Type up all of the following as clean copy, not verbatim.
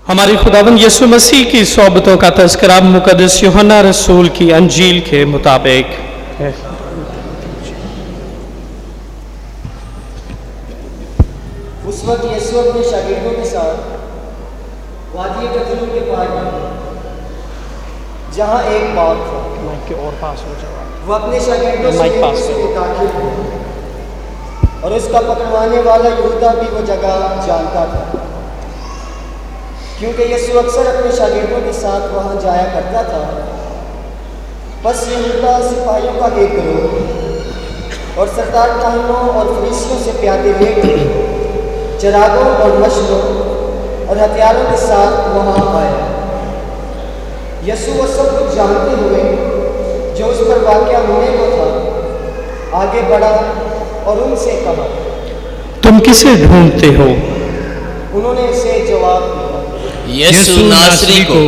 हमारे खुदावंद यीशु मसीह की सोबतों का तज़किरा मुक़द्दस यूहन्ना रसूल की अंजील के मुताबिक है। उस वक्त यीशु अपने शागिर्दों के साथ वादी कदरून के पार गए, जहाँ एक बाग था। वो अपने शागिर्दों से दाखिल हुए और उसका पकड़वाने वाला यहूदा भी वो जगह जानता था, क्योंकि यीशु अक्सर अपने शागिर्दों के साथ वहाँ जाया करता था। बस यहूदा सिपाहियों का एक गिरोह और सरदार काहनों और फरीसियों से प्यादे लेकर चरागों और मशलों और हथियारों के साथ वहाँ आया। यीशु वो सब कुछ जानते हुए जो उस पर वाक़या होने को था आगे बढ़ा और उनसे कहा, तुम किसे ढूंढते हो? उन्होंने उसे जवाब दिया, यीशु नासरी को।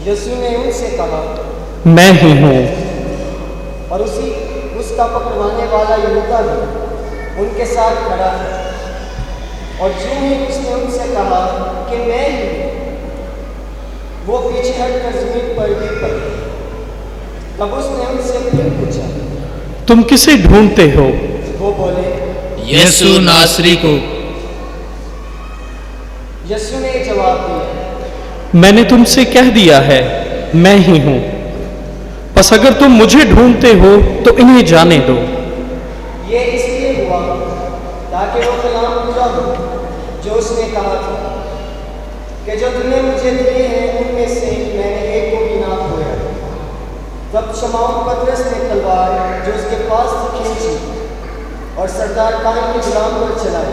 यीशु ने उनसे कहा, मैं ही हूँ। और उसका पकड़वाने वाला यहूदा भी उनके साथ खड़ा था। और जो ही उसने उनसे कहा कि मैं ही हूँ, वो पीछे हटकर जमीन पर गिर पड़े। तब उसने उनसे फिर पूछा, तुम किसे ढूंढते हो? वो बोले, यीशु नासरी को। यीशु ने जवाब दिया, मैंने तुमसे कह दिया है, मैं ही हूँ। बस अगर तुम मुझे ढूंढते हो तो इन्हें जाने दो। ये इसलिए हुआ ताकि वो कलाम पूरा हो जो उसने कहा था कि जो तुमने मुझे दिए हैं उनमें से मैंने एक को भी ना खोया। तब शमौन पतरस ने तलवार जो उसके पास थी खींची और सरदार कान के गुलाम पर चलाई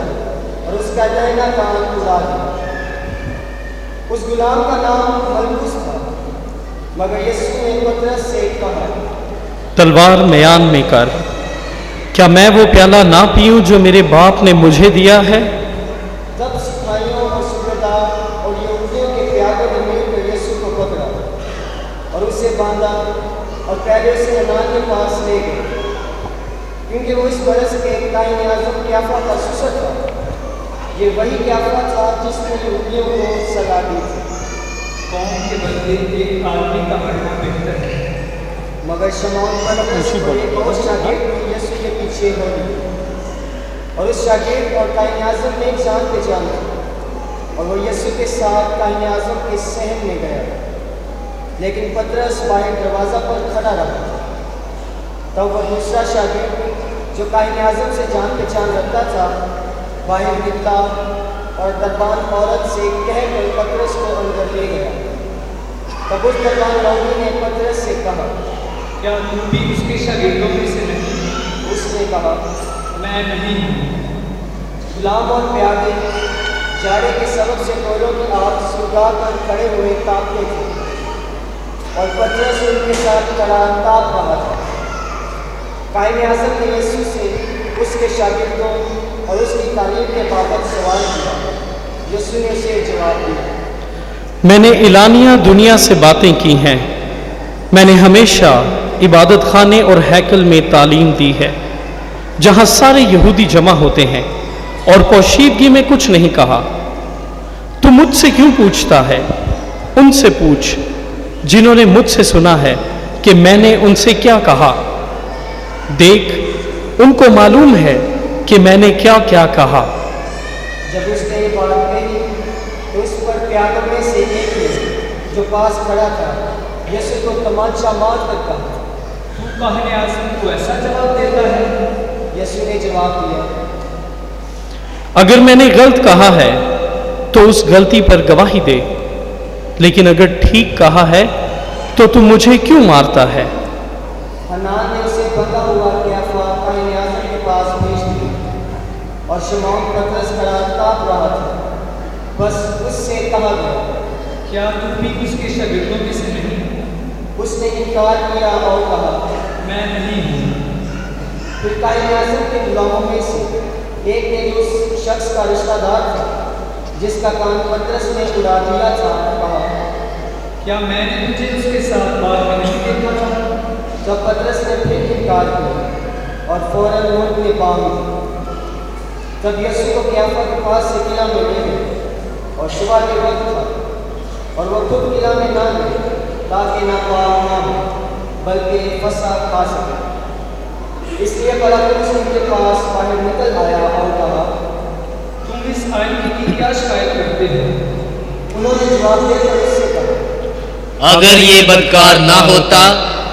और उसका दाहिना कान उड़ा दिया। उस गुलाम का नाम मलबूस था, मगर यीशु ने पतरस से कहा, तलवार म्यान में कर। क्या मैं वो प्याला ना पीऊं जो मेरे बाप ने मुझे दिया है? तब सिपाहियों और सूबेदार और यहूदियों के प्यादों ने मिलकर यीशु को पकड़ा और उसे बांधा और पहले उसे हनान के पास ले गए, क्योंकि वो इस बरस के कायन आज़म क्याफा का ससुर था। ये वही क्याफा था जिसने यहूदियों को सजा दी थी, कौम के बदले एक आदमी का मरना बेहतर है। मगर शमौन पतरस और एक और शागिर्द यीशु के पीछे हो गए। और उस शागिर्द और कायन आज़म में जान पहचान थी और वो यीशु के साथ कायन आज़म के सहन में गया, लेकिन पतरस बाहर दरवाज़ा पर खड़ा रहा। तब वह दूसरा शागिर्द जो कायन आज़म से जान पहचान रखता था बाहर निकला और दरबान औरत से कहकर पतरस को अंदर ले गया। तब उस दरबान लौंडी ने पतरस से कहा, क्या तुम भी उसके शागिर्दों में से नहीं? उसने कहा, मैं नहीं हूँ। गुलाम और प्यादे जाड़े के सबब से कोयलों की आग सुलगा कर खड़े हुए तापते थे और पतरस उनके साथ खड़ा ताप रहा था। कायन आज़म ने यीशु से उसके शागिर्दों और उसकी तालीम के बाबत सवाल किया। यीशु ने उसे जवाब दिया, मैंने इलानिया दुनिया से बातें की हैं। मैंने हमेशा इबादत खाने और हैकल में तालीम दी है, जहाँ सारे यहूदी जमा होते हैं, और पोशीदगी में कुछ नहीं कहा। तू मुझसे क्यों पूछता है? उनसे पूछ जिन्होंने मुझसे सुना है कि मैंने उनसे क्या कहा। देख, उनको मालूम है कि मैंने क्या क्या कहा। जब उसने ये बात कही तो उस पर प्यादों में से एक ने जो पास खड़ा था यीशु को तमाचा मार कर कहा, तू कायन आज़म को ऐसा जवाब देता है? यीशु ने जवाब दिया, अगर मैंने गलत कहा है तो उस गलती पर गवाही दे, लेकिन अगर ठीक कहा है तो तू मुझे क्यों मारता है? हनान ने उसे बंधा हुआ क्याफा कायन आज़म के पास भेज दिया और शमौन पतरस खड़ा ताप रहा था। बस उससे कहा गया, क्या तुम भी उसके शागिर्दों में से नहीं? उसने इनकार किया और कहा, मैं नहीं हूँ। फिर कायन आज़म के गुलामों में से एक ने जो उस शख्स का रिश्तेदार था जिसका कान पतरस ने उड़ा दिया था कहा, क्या मैंने तुझे उसके साथ बार में नहीं देखा था? तब पतरस ने फिर इनकार किया और फौरन मुंह में बांध दी। तब यीशु को क्याफा के पास से किला में ले गए और सुबह के वक्त था। और वो खुद किला में ना गए ताकि नापाक ना हो बल्कि फसा खा सके। इसलिए पिलातुस उनके पास बाहर निकल आया और कहा, तुम इस आदमी की क्या शिकायत करते हो? उन्होंने जवाब देकर उससे कहा, अगर ये बदकार ना होता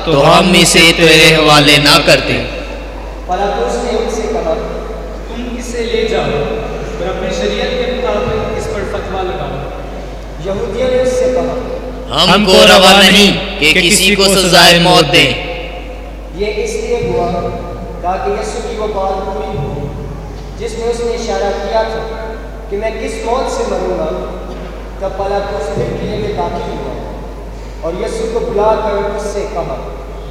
तो हम इसे तेरे हवाले ना करते। पिलातुस ने उनसे कहा, तुम इसे ले जाओ और अपनी शरीयत के मुताबिक इस पर फतवा लगाओ। यहूदियों ने उससे कहा, हमको रवा नहीं कि किसी को सजाए मौत दें। ये इसलिए हुआ ताकि यीशु की वो बात पूरी हो जिसमें उसने इशारा किया था कि मैं किस मौत से मरूंगा। तब पिलातुस फिर किले में दाखिल हुआ और यीशु को बुलाकर उससे कहा,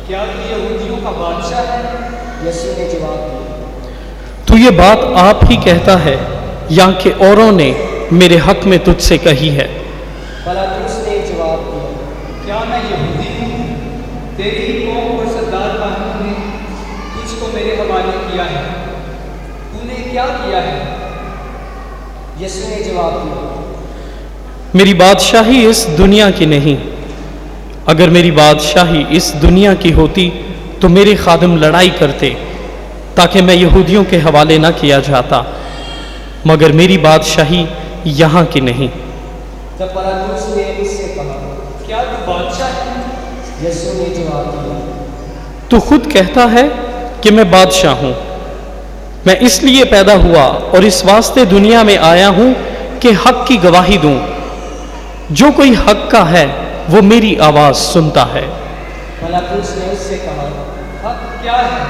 क्या तू यहूदियों का बादशाह है? यीशु ने जवाब दिया, तो ये बात आप ही कहता है या कि औरों ने मेरे हक में तुझसे कही है? पिलातुस ने जवाब दिया, क्या मैं यहूदी हूँ? तेरी ही कौम और सरदार कानून ने तुझको मेरे हवाले किया है। तूने क्या किया है? यीशु ने जवाब दिया, मेरी बादशाही इस दुनिया की नहीं। अगर मेरी बादशाही इस दुनिया की होती तो मेरे खादिम लड़ाई करते ताकि मैं यहूदियों के हवाले ना किया जाता, मगर मेरी बादशाही यहाँ की नहीं। तब पिलातुस ने उससे कहा, क्या तू बादशाह है? यीशु ने जवाब दिया, तू खुद कहता है कि मैं बादशाह हूँ। मैं इसलिए पैदा हुआ और इस वास्ते दुनिया में आया हूँ कि हक की गवाही दूँ। जो कोई हक का है वो मेरी आवाज़ सुनता है। पिलातुस ने उससे कहा, हक क्या है?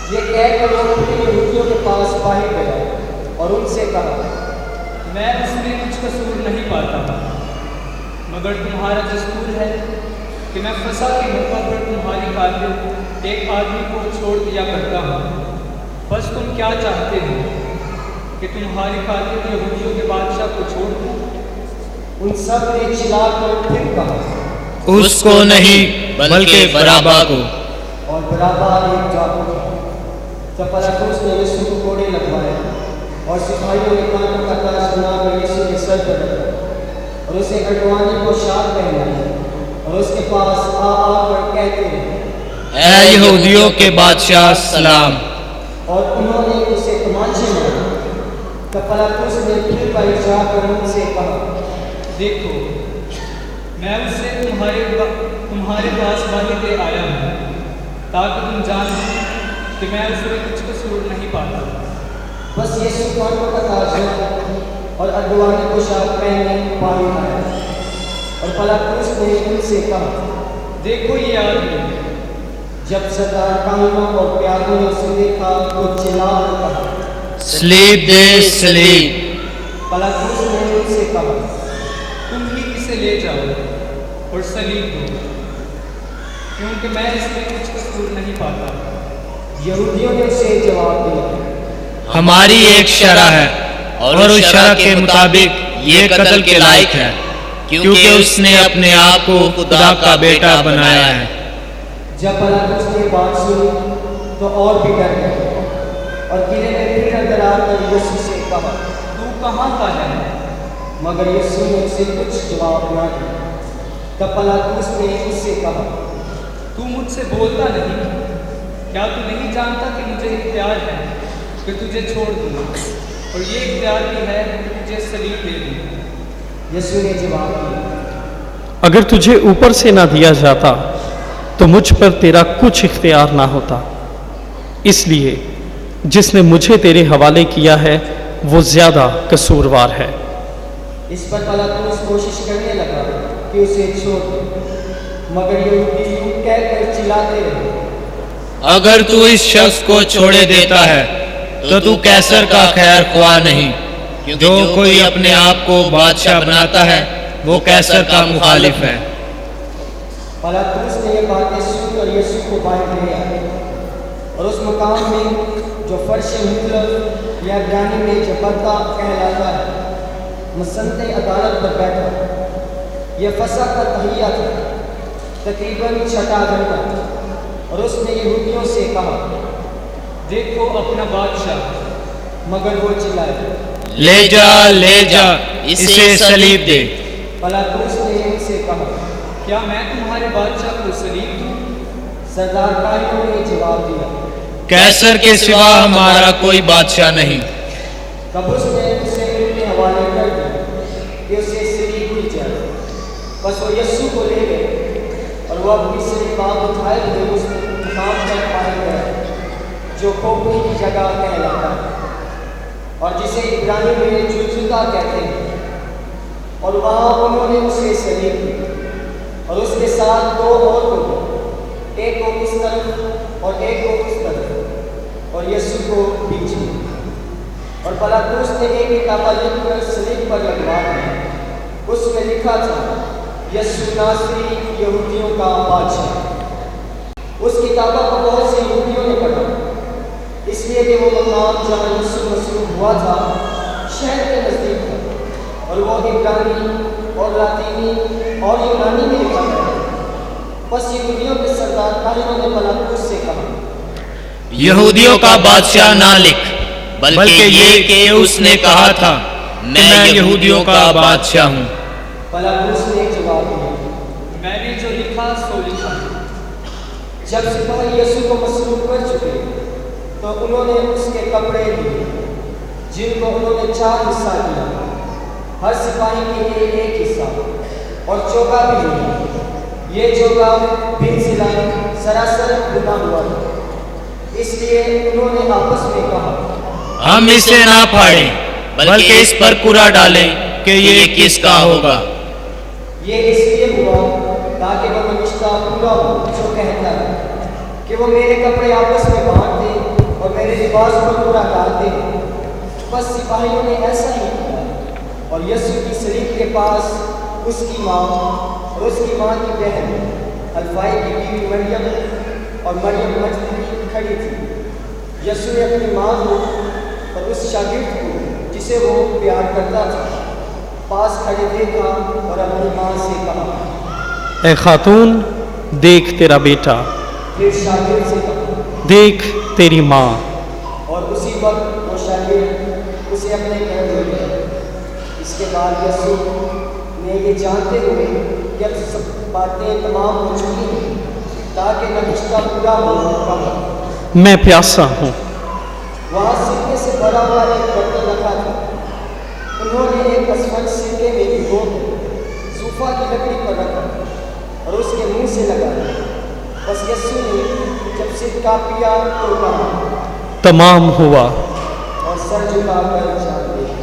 ये कहकर वो अपने यहूदियों के पास बाहर गया और उनसे कहा, मैं उसमें कुछ कसूर नहीं पाता, मगर तुम्हारा दस्तूर है कि मैं फसा के मौका पर तुम्हारी खातिर एक आदमी को छोड़ दिया करता हूँ। बस तुम क्या चाहते हो कि तुम्हारी खातिर यहूदियों के बादशाह को छोड़ दूँ? उन सब ने चिल्लाकर फिर कहा, उसको नहीं बल्कि बराबा को। और बराबा एक डाकू था। तब पिलातुस ने यीशु को कोड़े लगवाए और सिपाहियों ने कांटों का ताज बनाकर यीशु के सर पर रखा और उसे अडवानी पोशाक पहनाई और उसके पास आकर कहते रहे, ऐ यहूदियों के बादशाह सलाम। और उन्होंने उसे तमाचे मारे। तब पिलातुस ने फिर बाहर जाकर उनसे कहा, देखो, मैं उससे तुम्हारे पास बाहर ले आया हूँ ताकि तुम जानो कि मैं उसमें कुछ कसूर नहीं पाता। बस यीशु कांटों का ताज और अडवानी पोशाक पहने बाहर आया और पिलातुस ने उनसे कहा, देखो ये आदमी। जब सरदार कानूनों और प्यादों ने उसे देखा तो चिल्लाकर कहा, सलीब दे सलीब। पिलातुस ने उनसे कहा, तुम ही इसे ले जाओ और सलीब दो, क्योंकि मैं इसमें कुछ कसूर नहीं पाता। यहूदियों ने उसे जवाब दिया, हमारी एक शरह है और उस शरह के मुताबिक ये कत्ल के लायक है, क्योंकि उसने अपने आप को खुदा का बेटा बनाया है। जब पिलातुस ने बात सुनी तो और भी डर गए और किले में फिर अंदर आकर यीशु से कहा, तू कहाँ का है? मगर यीशु ने उसे कुछ जवाब न दिया। तब पिलातुस ने उससे कहा, तू मुझसे बोलता नहीं? क्या तू नहीं जानता कि मुझे इख्तियार है कि तुझे छोड़ दूँ और ये इख्तियार भी है कि तुझे सलीब दे दूँ? यीशु ने जवाब दिया, अगर तुझे ऊपर से ना दिया जाता तो मुझ पर तेरा कुछ इख्तियार ना होता। इसलिए जिसने मुझे तेरे हवाले किया है वो ज़्यादा कसूरवार है। इस पर पिलातुस कोशिश करने लगा कि उसे छोड़ दे, मगर यहूदी यूं कहकर चिल्लाते रहे, अगर तू इस शख्स को छोड़े देता है तो तू कैसर का खैर ख्वाह नहीं। जो कोई अपने आप को बादशाह बनाता है वो कैसर का मुखालिफ है। पिलातुस ने ये बातें सुनकर यीशु को बाहर ले आए और उस मकाम में जो फर्श मुतलब या ग्रानी में जबरता कहलाता है मसंदे अदालत पर बैठा। यह फसा का तहिया था, तकरीबन 6 घंटा, और उसने यहूदियों से कहा, देखो अपना बादशाह। मगर वो चिल्लाए, ले जा इसे सलीब दे। पिलातुस से कहा, क्या मैं तुम्हारे बादशाह को सलीब दूं? सरदार कायरों ने जवाब दिया, कैसर के सिवा हमारा कोई बादशाह नहीं। तब उसने उसे उनके हवाले कर दिया कि उसे सलीब दी जाए। बस वो यीशु को ले गए और वो अपनी सलीब उठाए हुए उस मुकाम पर पाया गया जो खोपड़ी की जगह कहलाता है और जिसे इब्रानी में जुलजुता कहते हैं। और वहाँ उन्होंने उसे सलीब दी और उसके साथ दो और लोग, एक को इस तरफ और एक को उस तरफ, और यीशु को बीच में। और पिलातुस ने एक किताब लिखकर सलीब पर लगवा दी। उसमें लिखा था, यीशु नासरी यहूदियों का बादशाह। उस किताब को बहुत से यहूदियों ने पढ़ा, इसलिए कि वो मकाम जहाँ यीशु मसलूब हुआ था शहर के नज़दीक था और वो इब्रानी और लातीनी और यूनानी में लिखा गया। बस यहूदियों के सरदार कायरों ने पिलातुस से कहा, यहूदियों का बादशाह ना लिख, बल्कि ये कि उसने कहा था, मैं यहूदियों का बादशाह हूँ। पिलातुस ने जवाब दिया, मैंने जो लिखा सो लिखा। जब सिपाही यीशु को मसलूब कर चुके तो उन्होंने उसके कपड़े लिए जिनको उन्होंने 4 हिस्सा किया, हर सिपाही के लिए एक हिस्सा, और चोगा भी लिया। ये चोगा बिन सिलाई सरासर बुना हुआ था, इसलिए उन्होंने आपस में कहा, हम इसे ना फाड़ें, बल्कि इस पर कुरा डालें कि ये किसका होगा। ये इसलिए हुआ ताकि वो रिश्ता पूरा हो जो कहता है कि वो मेरे कपड़े आपस में बांट दे और मेरे लिबास पर पूरा डाल दे। बस सिपाहियों ने ऐसा ही किया और यीशु की सलीब के पास उसकी माँ और उसकी माँ की बहन हलफाई की बीवी मरियम और मरियम मजदूरी खड़ी थी। यीशु ने अपनी माँ को और उस शागिर्द को जिसे वो प्यार करता था पास खड़े देखा और अपनी माँ से कहा, ए खातून, देख तेरा बेटा, फिर शागिर्द से कहा, देख तेरी माँ। और उसी वक्त वो शागिर्द उसे अपने घर ले गए। इसके बाद यीशु ने ये जानते हुए कि अब सब बातें तमाम हो चुकी हैं ताकि न रिश्ता पूरा हो, कहा, मैं प्यासा हूँ। वहाँ सिरके से भरा हुआ एक बर्तन रखा था। उन्होंने एक असफल सिरके में भिगो सूफा की लकड़ी पर रखा और उसके मुंह से लगा दिया। बस यीशु ने जब सिरका पिया तो कहा, तमाम हुआ। और सर झुकाकर जान दिया।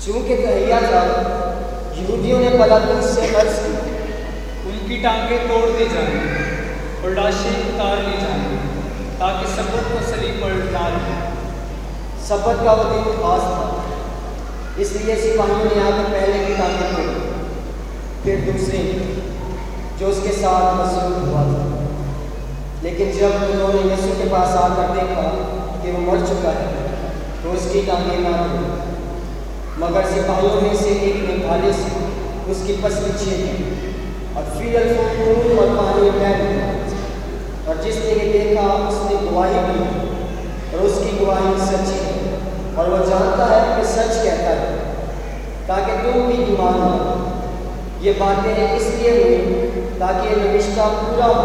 चूंकि तहैया था, यहूदियों ने पिलातुस से अर्ज की, उनकी टांगें तोड़ दी जाएं और लाशें उतार ली जाएं ताकि सबत को सलीब पर डाल दें। सबत का वो दिन खास था, इसलिए सिपाहियों ने आकर पहले की टांगें तोड़ी, फिर दूसरे जो उसके साथ मसरूफ हुआ था। लेकिन जब उन्होंने यीशु के पास आकर देखा कि वो मर चुका है तो उसकी टांगें ना तोड़ी, मगर सिपाहियों में से एक ने भाले से उसकी पसली छीनी और फिर खून और पानी बह दिया। और जिसने ये देखा उसने गवाही दी और उसकी गवाही सच्ची है और वह जानता है कि सच कहता है ताकि तुम भी ईमान लो। ये बातें इसलिए हुई ताकि ये रिश्ता पूरा हो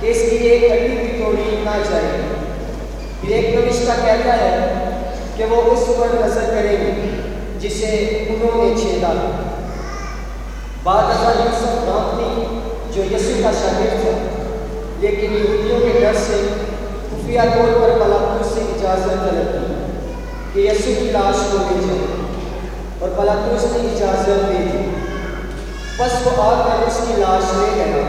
कि इसकी एक हड्डी भी तोड़ी ना जाए। फिर एक रिश्ता कहता है कि वो उस पर नजर करेंगे जिसे उन्होंने छेदा। बाद यूसुफ नाम थी जो यीशु का शागिर्द था, लेकिन यहूदियों के डर से खुफिया तौर पर पिलातुस से इजाज़त तलब की कि यीशु की लाश को ले जाए और पिलातुस ने इजाज़त दे दी। बस वो आकर उसकी लाश ले गया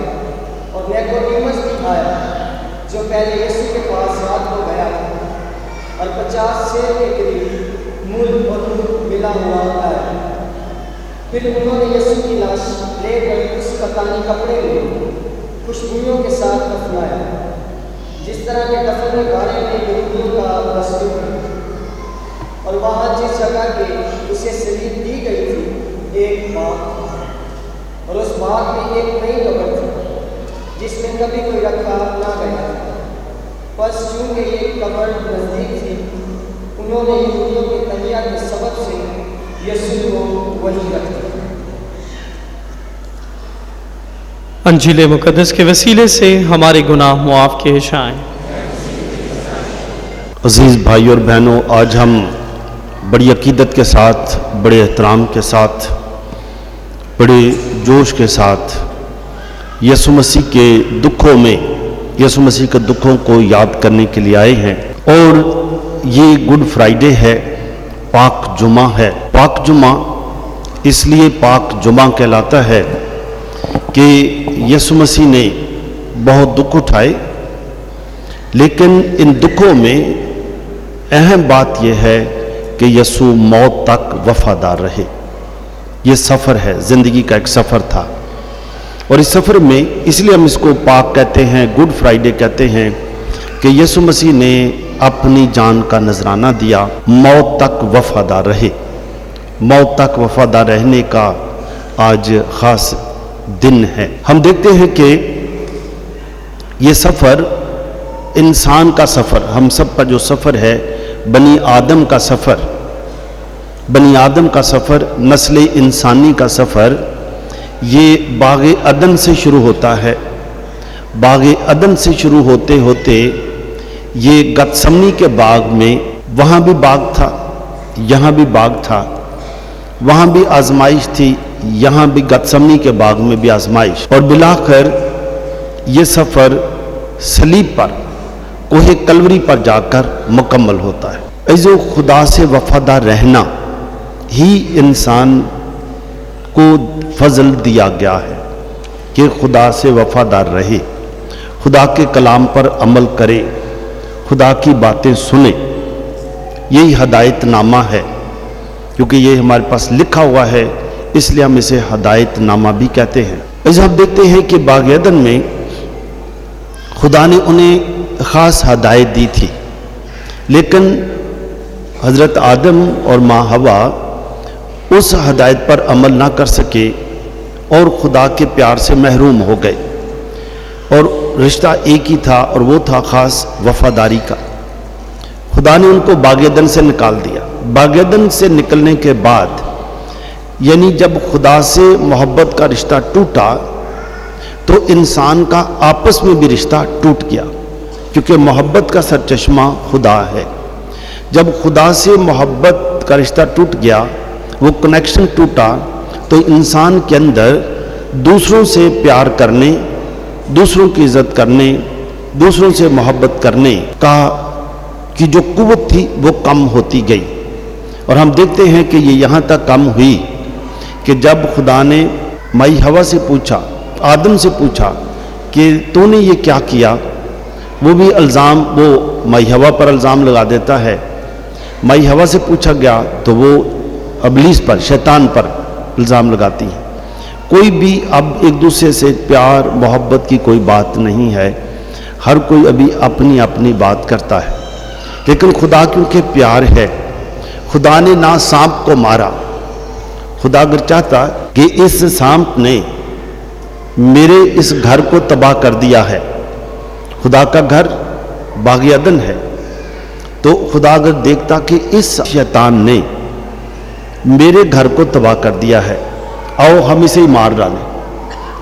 और निकोदेमुस भी आया जो पहले यीशु के पास रात को गया था और 50 सेर के करीब मूल और मूल मिला हुआ आया। फिर उन्होंने यीशु की लाश लेकर उस कतानी कपड़े में खुशबुओं के साथ दफनाया, जिस तरह के दफन गारे में यहूदियों का दस्तूर है। और वहाँ जिस जगह के उसे सलीब दी गई थी एक बाग था, और उस बाग में एक नई कब्र थी जिसमें कभी कोई रखा ना गया था। बस चूंकि ये कब्र नजदीक थी, उन्होंने यहूदियों के तहिया के सबब से यीशु को वहीं रख दिया। अंजील मुक़द्दस के वसीले से हमारे गुनाह मुआफ़ किए जाएं। अज़ीज़ भाई और बहनों, आज हम बड़ी अकीदत के साथ, बड़े एहतराम के साथ, बड़े जोश के साथ यीशु मसीह के दुखों में, यीशु मसीह के दुखों को याद करने के लिए आए हैं। और ये गुड फ्राइडे है, पाक जुमा है। पाक जुमा इसलिए पाक जुमा कहलाता है कि यीशु मसीह ने बहुत दुख उठाए, लेकिन इन दुखों में अहम बात यह है कि यीशु मौत तक वफादार रहे। ये सफ़र है, ज़िंदगी का एक सफ़र था, और इस सफ़र में इसलिए हम इसको पाक कहते हैं, गुड फ्राइडे कहते हैं कि यीशु मसीह ने अपनी जान का नजराना दिया, मौत तक वफादार रहे। मौत तक वफादार रहने का आज ख़ास दिन है। हम देखते हैं कि ये सफ़र इंसान का सफ़र, हम सब का जो सफ़र है, बनी आदम का सफ़र, बनी आदम का सफ़र, नस्ल इंसानी का सफ़र, ये बाग़े अदन से शुरू होता है। बाग़े अदन से शुरू होते होते ये गतसमनी के बाग में, वहाँ भी बाग था, यहाँ भी बाग था, वहाँ भी आजमाइश थी, यहाँ भी गतसमनी के बाग में भी आजमाइश, और बिलाखिर ये सफ़र सलीब पर, कोहे कलवरी पर जाकर मुकम्मल होता है। ऐसे खुदा से वफादार रहना ही इंसान को फजल दिया गया है कि खुदा से वफादार रहे, खुदा के कलाम पर अमल करे, खुदा की बातें सुने। यही हदायत नामा है, क्योंकि ये हमारे पास लिखा हुआ है, इसलिए हम इसे हदायत नामा भी कहते हैं। ऐसे हम देखते हैं कि बाग़ अदन में खुदा ने उन्हें ख़ास हदायत दी थी, लेकिन हज़रत आदम और माँ हवा उस हदायत पर अमल ना कर सके और खुदा के प्यार से महरूम हो गए। और रिश्ता एक ही था, और वो था ख़ास वफादारी का। खुदा ने उनको बाग़ अदन से निकाल दिया। बाग़ अदन से निकलने के बाद, यानी जब खुदा से मोहब्बत का रिश्ता टूटा, तो इंसान का आपस में भी रिश्ता टूट गया, क्योंकि मोहब्बत का सरचश्मा खुदा है। जब खुदा से मोहब्बत का रिश्ता टूट गया, वो कनेक्शन टूटा, तो इंसान के अंदर दूसरों से प्यार करने, दूसरों की इज़्ज़त करने, दूसरों से मोहब्बत करने का की जो कुव्वत थी वो कम होती गई। और हम देखते हैं कि ये यहाँ तक कम हुई कि जब खुदा ने माई हवा से पूछा, आदम से पूछा कि तूने ये क्या किया, वो भी इल्ज़ाम, वो माई हवा पर इल्ज़ाम लगा देता है। माई हवा से पूछा गया तो वो इब्लीस पर, शैतान पर इल्ज़ाम लगाती है। कोई भी अब एक दूसरे से प्यार मोहब्बत की कोई बात नहीं है, हर कोई अभी अपनी अपनी बात करता है। लेकिन खुदा क्योंकि प्यार है, खुदा ने ना सांप को मारा। खुदा अगर चाहता कि इस सांप ने मेरे इस घर को तबाह कर दिया है, खुदा का घर बाग़ अदन है, तो खुदा अगर देखता कि इस शैतान ने मेरे घर को तबाह कर दिया है, आओ हम इसे ही मार डालें,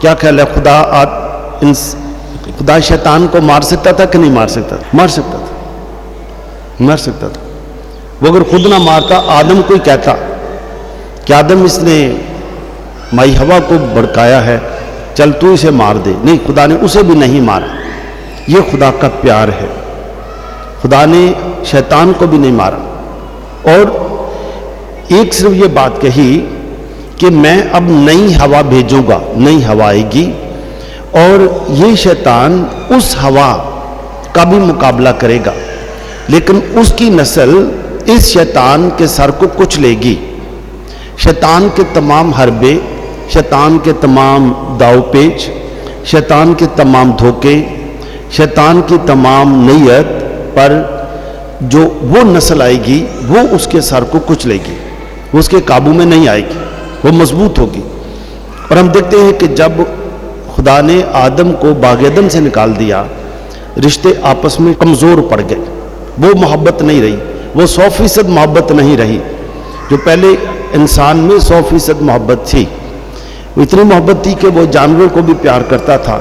क्या ख्याल है? खुदा शैतान को मार सकता था कि नहीं मार सकता था? मार सकता था, मार सकता था। वो अगर खुद ना मारता, आदम को ही कहता कि आदम इसने माई हवा को भड़काया है, चल तू इसे मार दे। नहीं, खुदा ने उसे भी नहीं मारा। ये खुदा का प्यार है। खुदा ने शैतान को भी नहीं मारा, और एक सिर्फ ये बात कही कि मैं अब नई हवा भेजूंगा, नई हवा आएगी, और ये शैतान उस हवा का भी मुकाबला करेगा, लेकिन उसकी नस्ल इस शैतान के सर को कुचलेगी। शैतान के तमाम हरबे, शैतान के तमाम दावपेच, शैतान के तमाम धोखे, शैतान की तमाम नीयत पर जो वो नस्ल आएगी वो उसके सर को कुचलेगी, वो उसके काबू में नहीं आएगी, वो मजबूत होगी। और हम देखते हैं कि जब खुदा ने आदम को बाग एदन से निकाल दिया, रिश्ते आपस में कमज़ोर पड़ गए, वो मोहब्बत नहीं रही, वो 100% मोहब्बत नहीं रही। जो पहले इंसान में 100% मोहब्बत थी, वो इतनी मोहब्बत थी कि वो जानवर को भी प्यार करता था।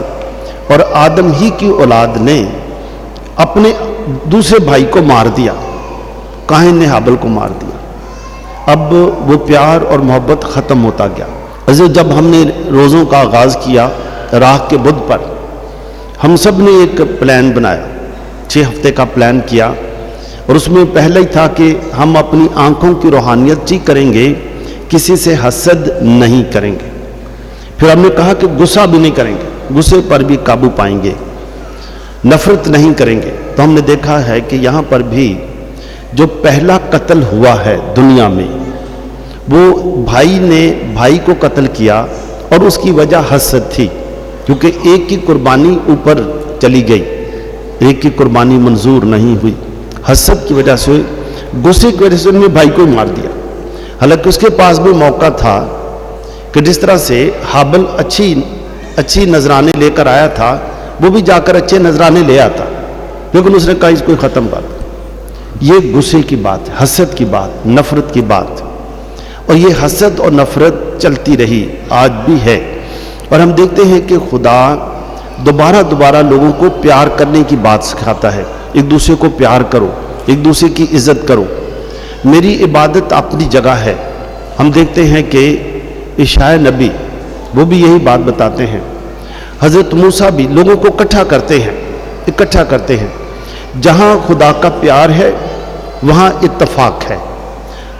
और आदम ही की औलाद ने अपने दूसरे भाई को मार दिया, काहिन ने हाबिल को मार दिया। अब वो प्यार और मोहब्बत ख़त्म होता गया। अज़ीज़, जब हमने रोज़ों का आगाज़ किया राख के बुध पर, हम सब ने एक प्लान बनाया, 6 हफ्ते का प्लान किया। और उसमें पहले ही था कि हम अपनी आंखों की रूहानियत ठीक करेंगे, किसी से हसद नहीं करेंगे। फिर हमने कहा कि गुस्सा भी नहीं करेंगे, गुस्से पर भी काबू पाएंगे, नफरत नहीं करेंगे। तो हमने देखा है कि यहाँ पर भी जो पहला कत्ल हुआ है दुनिया में, वो भाई ने भाई को कत्ल किया और उसकी वजह हसद थी, क्योंकि एक की कुर्बानी ऊपर चली गई, एक की कुर्बानी मंजूर नहीं हुई। हसद की वजह से, गुस्से की वजह से उन्होंने भाई को मार दिया। हालांकि उसके पास भी मौका था कि जिस तरह से हाबिल अच्छी नजराने लेकर आया था, वो भी जाकर अच्छे नजराने ले आता, लेकिन उसने कहा इसको ख़त्म कर दो। ये गुस्से की बात है, हसद की बात, नफरत की बात। और ये हसद और नफरत चलती रही, आज भी है। और हम देखते हैं कि खुदा दोबारा लोगों को प्यार करने की बात सिखाता है। एक दूसरे को प्यार करो, एक दूसरे की इज्जत करो। मेरी इबादत अपनी जगह है। हम देखते हैं कि इशाया नबी वो भी यही बात बताते हैं। हज़रत मूसा भी लोगों को इकट्ठा करते हैं। जहाँ खुदा का प्यार है वहाँ इत्तफाक है,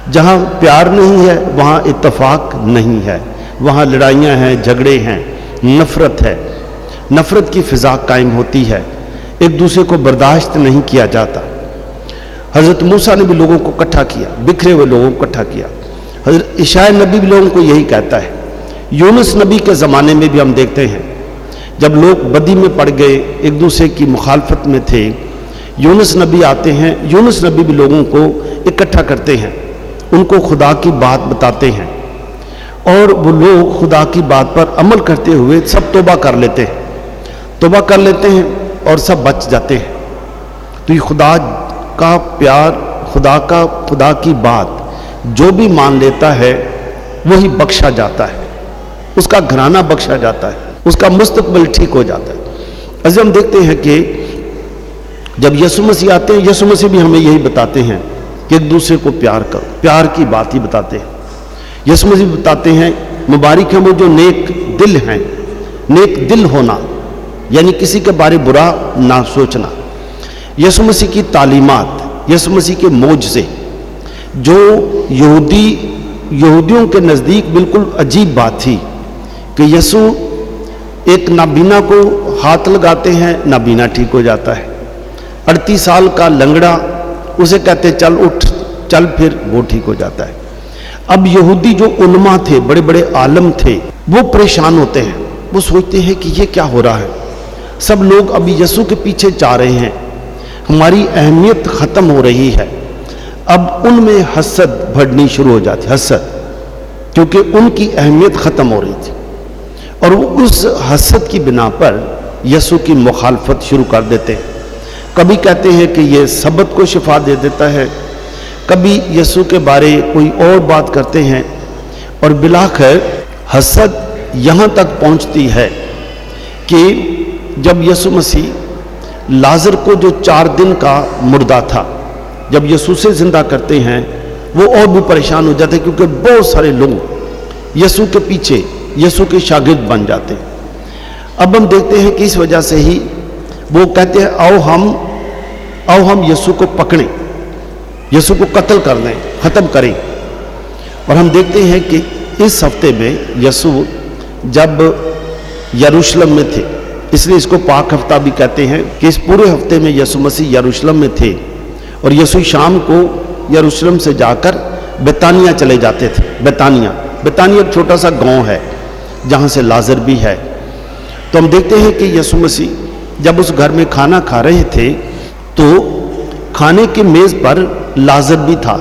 जहाँ प्यार नहीं है वहाँ इत्तफाक नहीं है, वहाँ लड़ाइयाँ हैं, झगड़े हैं, नफ़रत है, नफ़रत की फ़िज़ा कायम होती है, एक दूसरे को बर्दाश्त नहीं किया जाता। हज़रत मूसा ने भी लोगों को इकट्ठा किया, बिखरे हुए लोगों को इकट्ठा किया। हज़रत इशाया नबी भी लोगों को यही कहता है। यूनुस नबी के ज़माने में भी हम देखते हैं, जब लोग बदी में पड़ गए, एक दूसरे की मुखालफत में थे, यूनुस नबी आते हैं। यूनुस नबी भी लोगों को इकट्ठा करते हैं, उनको खुदा की बात बताते हैं, और वो लोग खुदा की बात पर अमल करते हुए सब तौबा कर लेते हैं और सब बच जाते हैं। तो ये खुदा का प्यार, खुदा की बात जो भी मान लेता है वही बख्शा जाता है, उसका घराना बख्शा जाता है, उसका मुस्तकबिल ठीक हो जाता है। अज़ीज़, हम देखते हैं कि जब यीशु मसीह आते हैं, यीशु मसीह भी हमें यही बताते हैं कि एक दूसरे को प्यार करो, प्यार की बात ही बताते हैं। यीशु मसीह बताते हैं, मुबारक है वो जो नेक दिल हैं। नेक दिल होना यानी किसी के बारे बुरा ना सोचना। यीशु मसीह की तालीमात, यीशु मसीह के मोजज़े, जो यहूदियों के नज़दीक बिल्कुल अजीब बात थी कि यीशु एक नाबीना को हाथ लगाते हैं, नाबीना ठीक हो जाता है। 38 साल का लंगड़ा, उसे कहते चल उठ चल, फिर वो ठीक हो जाता है। अब यहूदी जो उलमा थे, बड़े बड़े आलम थे, वो परेशान होते हैं, वो सोचते हैं कि ये क्या हो रहा है। सब लोग अभी यीशु के पीछे जा रहे हैं, हमारी अहमियत ख़त्म हो रही है। अब उनमें हसद बढ़नी शुरू हो जाती, हसद, क्योंकि उनकी अहमियत ख़त्म हो रही थी। और वो उस हसद की बिना पर यीशु की मुखालफत शुरू कर देते हैं। कभी कहते हैं कि ये सबत को शिफा दे देता है, कभी यीशु के बारे कोई और बात करते हैं। और बिलाखिर हसद यहाँ तक पहुँचती है कि जब यीशु मसीह लाजर को, जो 4 दिन का मुर्दा था, जब यीशु से ज़िंदा करते हैं, वो और भी परेशान हो जाते हैं, क्योंकि बहुत सारे लोग यीशु के पीछे, यीशु के शागिर्द बन जाते हैं। अब हम देखते हैं कि इस वजह से ही वो कहते हैं आओ हम यीशु को पकड़ें, यीशु को कत्ल कर दें, ख़त्म करें। और हम देखते हैं कि इस हफ्ते में यीशु जब यरूशलेम में थे, इसलिए इसको पाक हफ्ता भी कहते हैं, कि इस पूरे हफ्ते में यीशु मसीह यरूशलेम में थे। और यीशु शाम को यरूशलेम से जाकर बेतानिया चले जाते थे। बेतानिया एक छोटा सा गांव है जहाँ से लाजर भी है। तो हम देखते हैं कि यीशु मसीह जब उस घर में खाना खा रहे थे, तो खाने की मेज पर लाजर भी था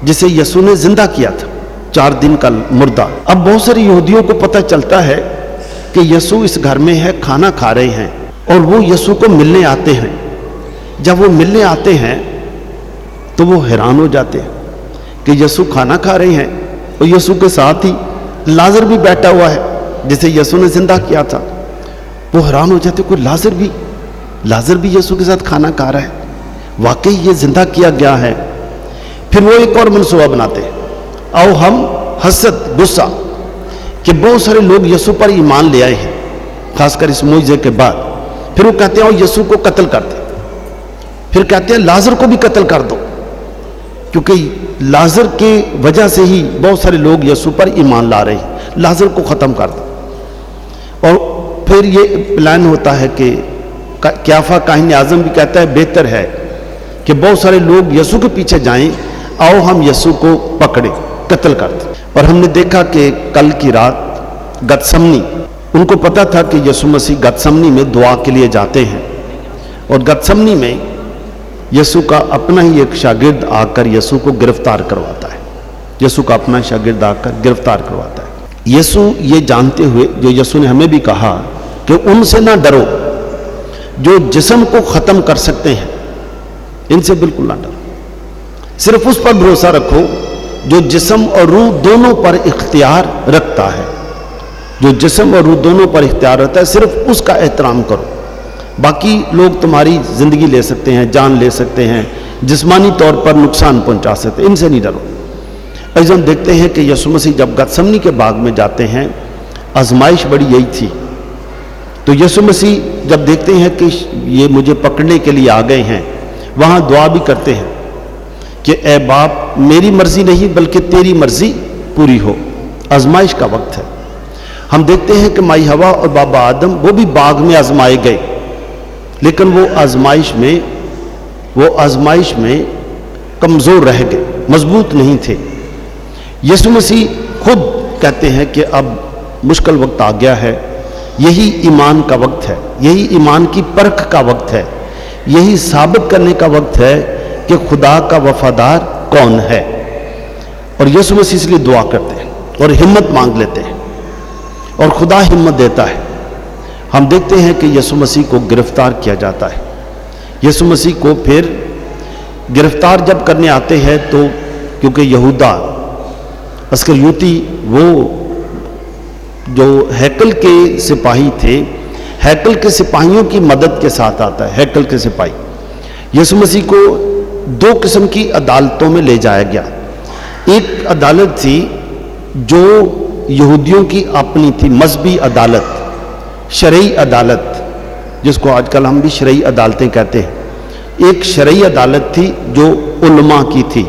जिसे यीशु ने जिंदा किया था, 4 दिन का मुर्दा। अब बहुत सारे यहूदियों को पता चलता है कि यीशु इस घर में है, खाना खा रहे हैं, और वो यीशु को मिलने आते हैं। जब वो मिलने आते हैं तो वो हैरान हो जाते हैं कि यीशु खाना खा रहे हैं और यीशु के साथ ही लाजर भी बैठा हुआ है जिसे यीशु ने जिंदा किया था। वो हैरान हो जाते, कोई लाजर भी यीशु के साथ खाना खा रहा है, वाकई ये जिंदा किया गया है। फिर वो एक और मनसूबा बनाते हैं, आओ हम हसद, गुस्सा कि बहुत सारे लोग यीशु पर ईमान ले आए हैं, खासकर इस मुआजिजे के बाद। फिर वो कहते हैं आओ यीशु को कत्ल कर दे। फिर कहते हैं लाजर को भी कत्ल कर दो, क्योंकि लाजर के वजह से ही बहुत सारे लोग यीशु पर ईमान ला रहे हैं, लाजर को ख़त्म कर दो। और फिर ये प्लान होता है कि क्याफा काहिन आज़म भी कहता है बेहतर है कि बहुत सारे लोग यीशु के पीछे जाएं, आओ हम यीशु को पकड़ें, कत्ल कर दें। और हमने देखा कि कल की रात गतसमनी, उनको पता था कि यीशु मसीह गतसमनी में दुआ के लिए जाते हैं, और गतसमनी में यीशु का अपना ही एक शागिर्द आकर यीशु को गिरफ्तार करवाता है। यीशु का अपना शागिर्द आकर गिरफ्तार करवाता है। यीशु ये जानते हुए, जो यीशु ने हमें भी कहा कि उनसे ना डरो जो जिस्म को ख़त्म कर सकते हैं, इनसे बिल्कुल ना डरो, सिर्फ उस पर भरोसा रखो जो जिस्म और रूह दोनों पर इख्तियार रखता है। जो जिस्म और रूह दोनों पर इख्तियार रखता है, सिर्फ उसका एहतराम करो। बाकी लोग तुम्हारी ज़िंदगी ले सकते हैं, जान ले सकते हैं, जिस्मानी तौर पर नुकसान पहुंचा सकते हैं, इनसे नहीं डरो। ऐसे हम देखते हैं कि यीशु मसीह जब गतसमनी के बाग में जाते हैं, आजमाइश बड़ी यही थी। तो यीशु मसीह जब देखते हैं कि ये मुझे पकड़ने के लिए आ गए हैं, वहाँ दुआ भी करते हैं कि ए बाप, मेरी मर्जी नहीं बल्कि तेरी मर्जी पूरी हो। आजमाइश का वक्त है। हम देखते हैं कि माई हवा और बाबा आदम वो भी बाग में आजमाए गए, लेकिन वो आजमाइश में कमज़ोर रह गए, मजबूत नहीं थे। यीशु मसीह खुद कहते हैं कि अब मुश्किल वक्त आ गया है, यही ईमान का वक्त है, यही ईमान की परख का वक्त है, यही साबित करने का वक्त है कि खुदा का वफादार कौन है। और यीशु मसीह इसलिए दुआ करते हैं और हिम्मत मांग लेते हैं, और खुदा हिम्मत देता है। हम देखते हैं कि यीशु मसीह को गिरफ्तार किया जाता है। यीशु मसीह को फिर गिरफ्तार जब करने आते हैं, तो क्योंकि यहूदा अस्करियोती वो जो हैकल के सिपाही थे, हैकल के सिपाहियों की मदद के साथ आता है। हैकल के सिपाही यीशु मसीह को 2 किस्म की अदालतों में ले जाया गया। एक अदालत थी जो यहूदियों की अपनी थी, मजहबी अदालत, शरई अदालत, जिसको आजकल हम भी शरई अदालतें कहते हैं। एक शरई अदालत थी जो उलमा की थी।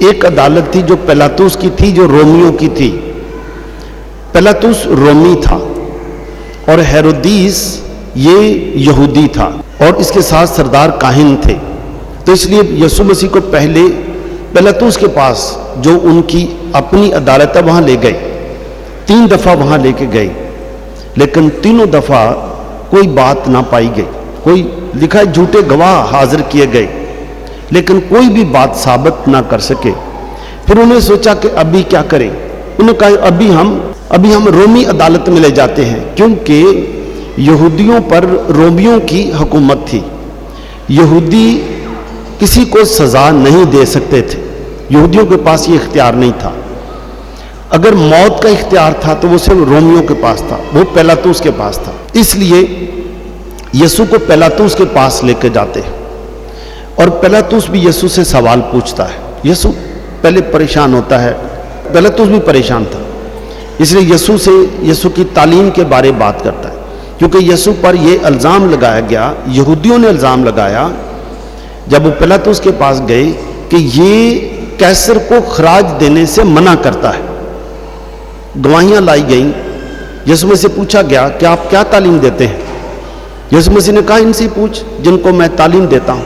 एक अदालत थी जो पिलातुस की थी, जो रोमियों की थी। पिलातुस रोमी था और हेरोदीस ये यहूदी था, और इसके साथ सरदार काहिन थे। तो इसलिए यीशु मसीह को पहले पिलातुस के पास, जो उनकी अपनी अदालत है, वहाँ ले गए। 3 दफ़ा वहाँ लेके गए, लेकिन तीनों दफ़ा कोई बात ना पाई गई। कोई लिखा है झूठे गवाह हाजिर किए गए, लेकिन कोई भी बात साबित ना कर सके। फिर उन्होंने सोचा कि अभी क्या करें। उन्होंने कहा अभी हम रोमी अदालत में ले जाते हैं, क्योंकि यहूदियों पर रोमियों की हुकूमत थी। यहूदी किसी को सज़ा नहीं दे सकते थे, यहूदियों के पास ये इख्तियार नहीं था। अगर मौत का इख्तियार था तो वो सिर्फ रोमियों के पास था, वो पिलातुस के पास था। इसलिए यीशु को पिलातुस के पास लेके जाते हैं, और पिलातुस भी यीशु से सवाल पूछता है। यीशु पहले परेशान होता है, पिलातुस भी परेशान था, इसलिए यीशु की तालीम के बारे में बात करता है। क्योंकि यीशु पर यह इल्ज़ाम लगाया गया, यहूदियों ने इल्ज़ाम लगाया जब वो पिलातुस के पास गए कि ये कैसर को खराज देने से मना करता है। गवाहियाँ लाई गईं, यीशु मसीह से पूछा गया कि आप क्या तालीम देते हैं। यीशु मसीह ने कहा इनसे पूछ जिनको मैं तालीम देता हूँ,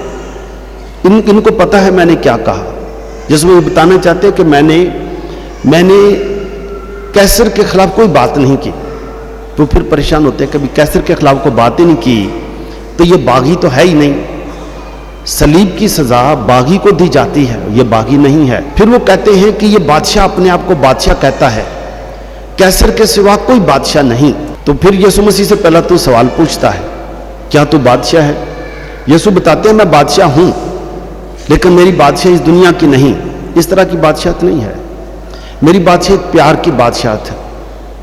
इनको पता है मैंने क्या कहा। यीशु मसीह बताना चाहते हैं कि मैंने कैसर के खिलाफ कोई बात नहीं की। तो फिर परेशान होते हैं, कभी कैसर के खिलाफ कोई बात ही नहीं की तो ये बागी तो है ही नहीं। सलीब की सजा बागी को दी जाती है, ये बागी नहीं है। फिर वो कहते हैं कि ये बादशाह अपने आप को बादशाह कहता है, कैसर के सिवा कोई बादशाह नहीं। तो फिर यीशु मसीह से पहला तो सवाल पूछता है, क्या तू बादशाह है? यीशु बताते हैं मैं बादशाह हूं, लेकिन मेरी बादशाह इस दुनिया की नहीं, इस तरह की बादशाहत नहीं है। मेरी बादशाह प्यार की बादशाहत है,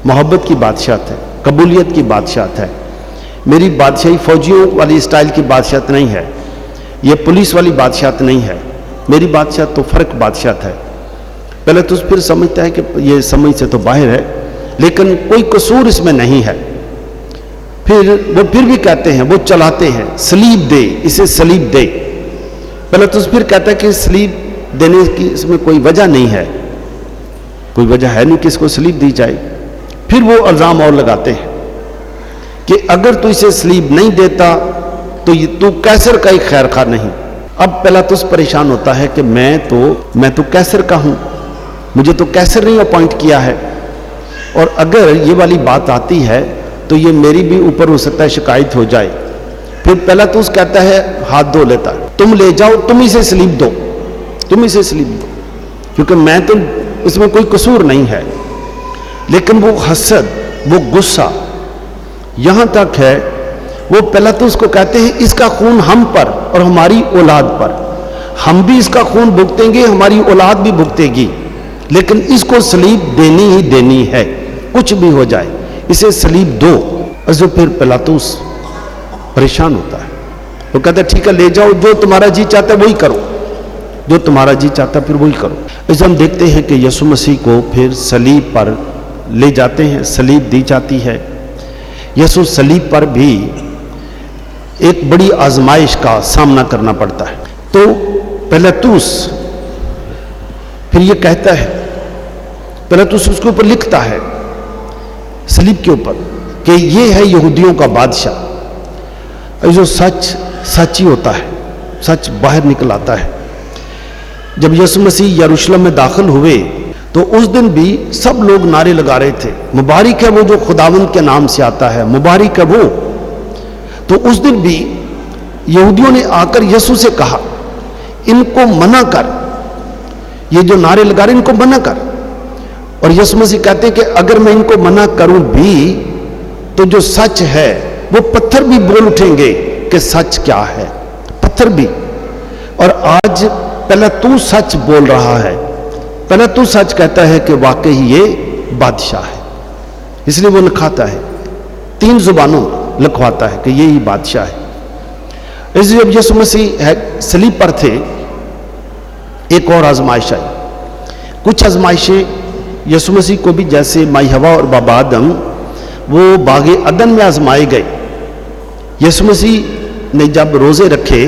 मोहब्बत की बादशाहत है, कबूलियत की बादशाहत है। मेरी बादशाही फौजियों वाली स्टाइल की बादशाहत नहीं है, ये पुलिस वाली बादशाहत नहीं है। मेरी बादशाहत तो फर्क बादशाहत है। पहले तो फिर समझता है कि ये समझ से तो बाहर है, लेकिन कोई कसूर इसमें नहीं है। फिर वो फिर भी कहते हैं, वो चलाते हैं, सलीब दे, इसे सलीब दे। पहले तो फिर कहता है कि सलीब देने की इसमें कोई वजह नहीं है, कोई वजह है नहीं कि इसको सलीब दी जाए। फिर वो इल्जाम और लगाते हैं कि अगर तू इसे सलीब नहीं देता तो तू कैसर का ही खैर खा नहीं। अब पिलातुस परेशान होता है कि मैं तो कैसर का हूं, मुझे तो कैसर नहीं अपॉइंट किया है, और अगर ये वाली बात आती है तो ये मेरी भी ऊपर हो सकता है शिकायत हो जाए। फिर पिलातुस कहता है, हाथ धो लेता है, तुम ले जाओ, तुम इसे सलीब दो, तुम इसे सलीब दो, क्योंकि मैं तो इसमें कोई कसूर नहीं है। लेकिन वो हसद, वो गुस्सा यहां तक है, वो पिलातुस को कहते हैं इसका खून हम पर और हमारी औलाद पर, हम भी इसका खून भुगतेंगे, हमारी औलाद भी भुगतेगी, लेकिन इसको सलीब देनी ही देनी है, कुछ भी हो जाए, इसे सलीब दो। और जो फिर पिलातुस परेशान होता है, वो कहता है ठीक है ले जाओ, जो तुम्हारा जी चाहता है वही करो, जो तुम्हारा जी चाहता है फिर वही करो। इसे हम देखते हैं कि यीशु मसीह को फिर सलीब पर ले जाते हैं, सलीब दी जाती है। यीशु सलीब पर भी एक बड़ी आजमाइश का सामना करना पड़ता है। तो पिलातुस फिर ये कहता है, पिलातुस उसके ऊपर लिखता है सलीब के ऊपर कि ये है यहूदियों का बादशाह। जो सच सच ही होता है, सच बाहर निकल आता है। जब यीशु मसीह यरूशलेम में दाखिल हुए तो उस दिन भी सब लोग नारे लगा रहे थे, मुबारक है वो जो खुदावंद के नाम से आता है, मुबारक है वो। तो उस दिन भी यहूदियों ने आकर यीशु से कहा, इनको मना कर, ये जो नारे लगा रहे इनको मना कर। और यीशु मसीह कहते हैं कि अगर मैं इनको मना करूं भी तो जो सच है वो पत्थर भी बोल उठेंगे कि सच क्या है, पत्थर भी। और आज पहले तू सच बोल रहा है, पहले तू सच कहता है कि वाकई ये बादशाह है, इसलिए वो लिखाता है, 3 जुबानों लिखवाता है कि ये ही बादशाह है। इसलिए जब यीशु मसीह है सलीब पर थे, एक और आजमाइश आई। कुछ आजमाइशें यीशु मसीह को भी, जैसे माई हवा और बाबा आदम, वो बागे अदन में आजमाए गए। यीशु मसीह ने जब रोजे रखे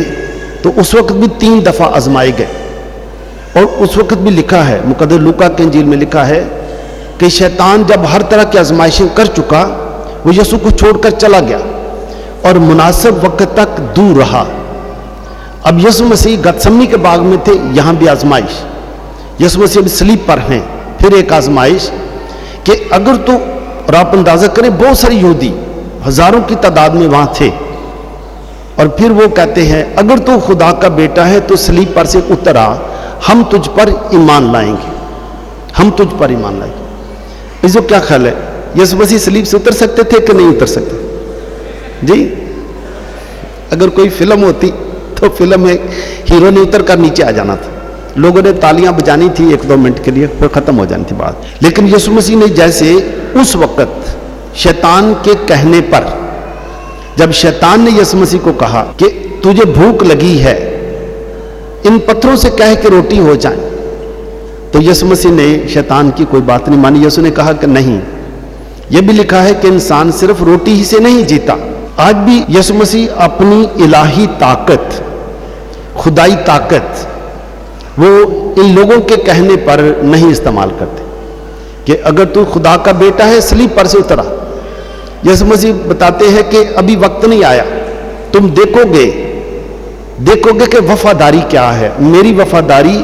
तो उस वक्त भी 3 दफा आजमाए गए। और उस वक्त भी लिखा है, मुकद्दस लूका के इंजील में लिखा है कि शैतान जब हर तरह की आजमाइशें कर चुका, वो यीशु को छोड़कर चला गया और मुनासिब वक्त तक दूर रहा। अब यीशु मसीह गतसमनी के बाग में थे, यहां भी आजमाइश। यीशु मसीह सलीब पर हैं, फिर एक आजमाइश कि अगर तो, और आप अंदाजा करें बहुत सारे यहूदी हजारों की तादाद में वहां थे, और फिर वो कहते हैं अगर तो खुदा का बेटा है तो सलीब पर से उतर आ, हम तुझ पर ईमान लाएंगे, हम तुझ पर ईमान लाएंगे। इसको क्या ख्याल है, यीशु मसीह सलीब से उतर सकते थे कि नहीं उतर सकते जी? अगर कोई फिल्म होती तो फिल्म में हीरो ने उतर कर नीचे आ जाना था, लोगों ने तालियां बजानी थी 1-2 मिनट के लिए, फिर खत्म हो जानी थी बात। लेकिन यीशु मसीह ने जैसे उस वक्त शैतान के कहने पर, जब शैतान ने यीशु मसीह को कहा कि तुझे भूख लगी है, इन पत्थरों से कह के रोटी हो जाए, तो यीशु मसीह ने शैतान की कोई बात नहीं मानी। यीशु ने कहा कि नहीं, यह भी लिखा है कि इंसान सिर्फ रोटी ही से नहीं जीता। आज भी यीशु मसीह अपनी इलाही ताकत, खुदाई ताकत, वो इन लोगों के कहने पर नहीं इस्तेमाल करते कि अगर तू खुदा का बेटा है सलीब पर से उतरा। यीशु मसीह बताते हैं कि अभी वक्त नहीं आया, तुम देखोगे कि वफादारी क्या है। मेरी वफादारी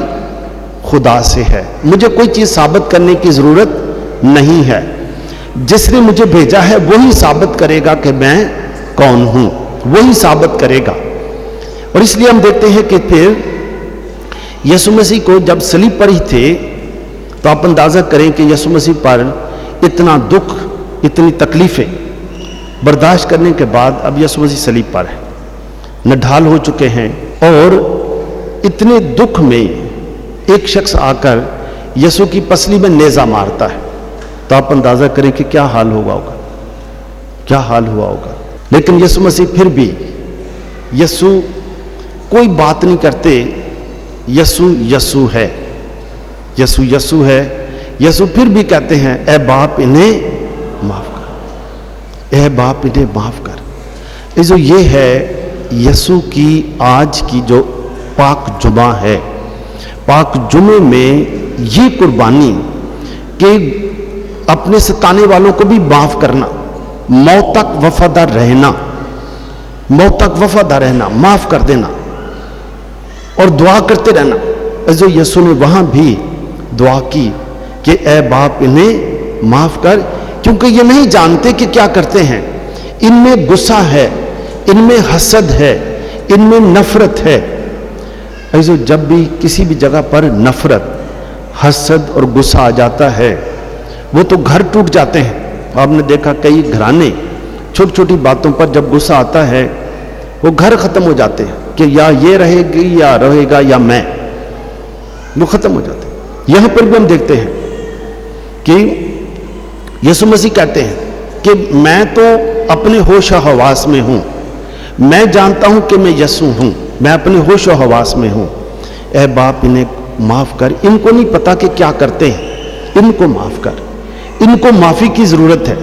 खुदा से है, मुझे कोई चीज साबित करने की जरूरत नहीं है। जिसने मुझे भेजा है वही साबित करेगा कि मैं कौन हूं, वही साबित करेगा। और इसलिए हम देखते हैं कि फिर यीशु मसीह को जब सलीब पर ही थे, तो आप अंदाज़ा करें कि यीशु मसीह पर इतना दुख, इतनी तकलीफ़ें बर्दाश्त करने के बाद अब यीशु मसीह सलीब पर है, नढाल हो चुके हैं, और इतने दुख में एक शख्स आकर यीशु की पसली में नेज़ा मारता है, तो आप अंदाज़ा करें कि क्या हाल हुआ होगा, क्या हाल हुआ होगा। लेकिन यीशु मसीह फिर भी, यीशु कोई बात नहीं करते, यीशु यीशु है, यीशु यीशु है। यीशु फिर भी कहते हैं, ए बाप इन्हें माफ कर, ए बाप इन्हें माफ कर। जो ये है यीशु की आज की जो पाक जुमा है, पाक जुमे में ये कुर्बानी कि अपने सताने वालों को भी माफ करना, मौत तक वफादार रहना, मौत तक वफादार रहना, माफ कर देना और दुआ करते रहना। जो यीशु ने वहां भी दुआ की कि ए बाप इन्हें माफ कर, क्योंकि ये नहीं जानते कि क्या करते हैं। इनमें गुस्सा है, इनमें हसद है, इनमें नफरत है। ऐसे जब भी किसी भी जगह पर नफरत, हसद और गुस्सा आ जाता है, वो तो घर टूट जाते हैं। आपने देखा कई घराने छोटी छोटी बातों पर जब गुस्सा आता है, वो घर खत्म हो जाते हैं कि या ये रहेगी या रहेगा या मैं, वो खत्म हो जाते हैं। यहां पर भी हम देखते हैं कि यीशु मसीह कहते हैं कि मैं तो अपने होश और हवास में हूं, मैं जानता हूं कि मैं यीशु हूं, मैं अपने होश और हवास में हूं। ए बाप इन्हें माफ कर, इनको नहीं पता कि क्या करते हैं, इनको माफ कर, इनको माफी की जरूरत है,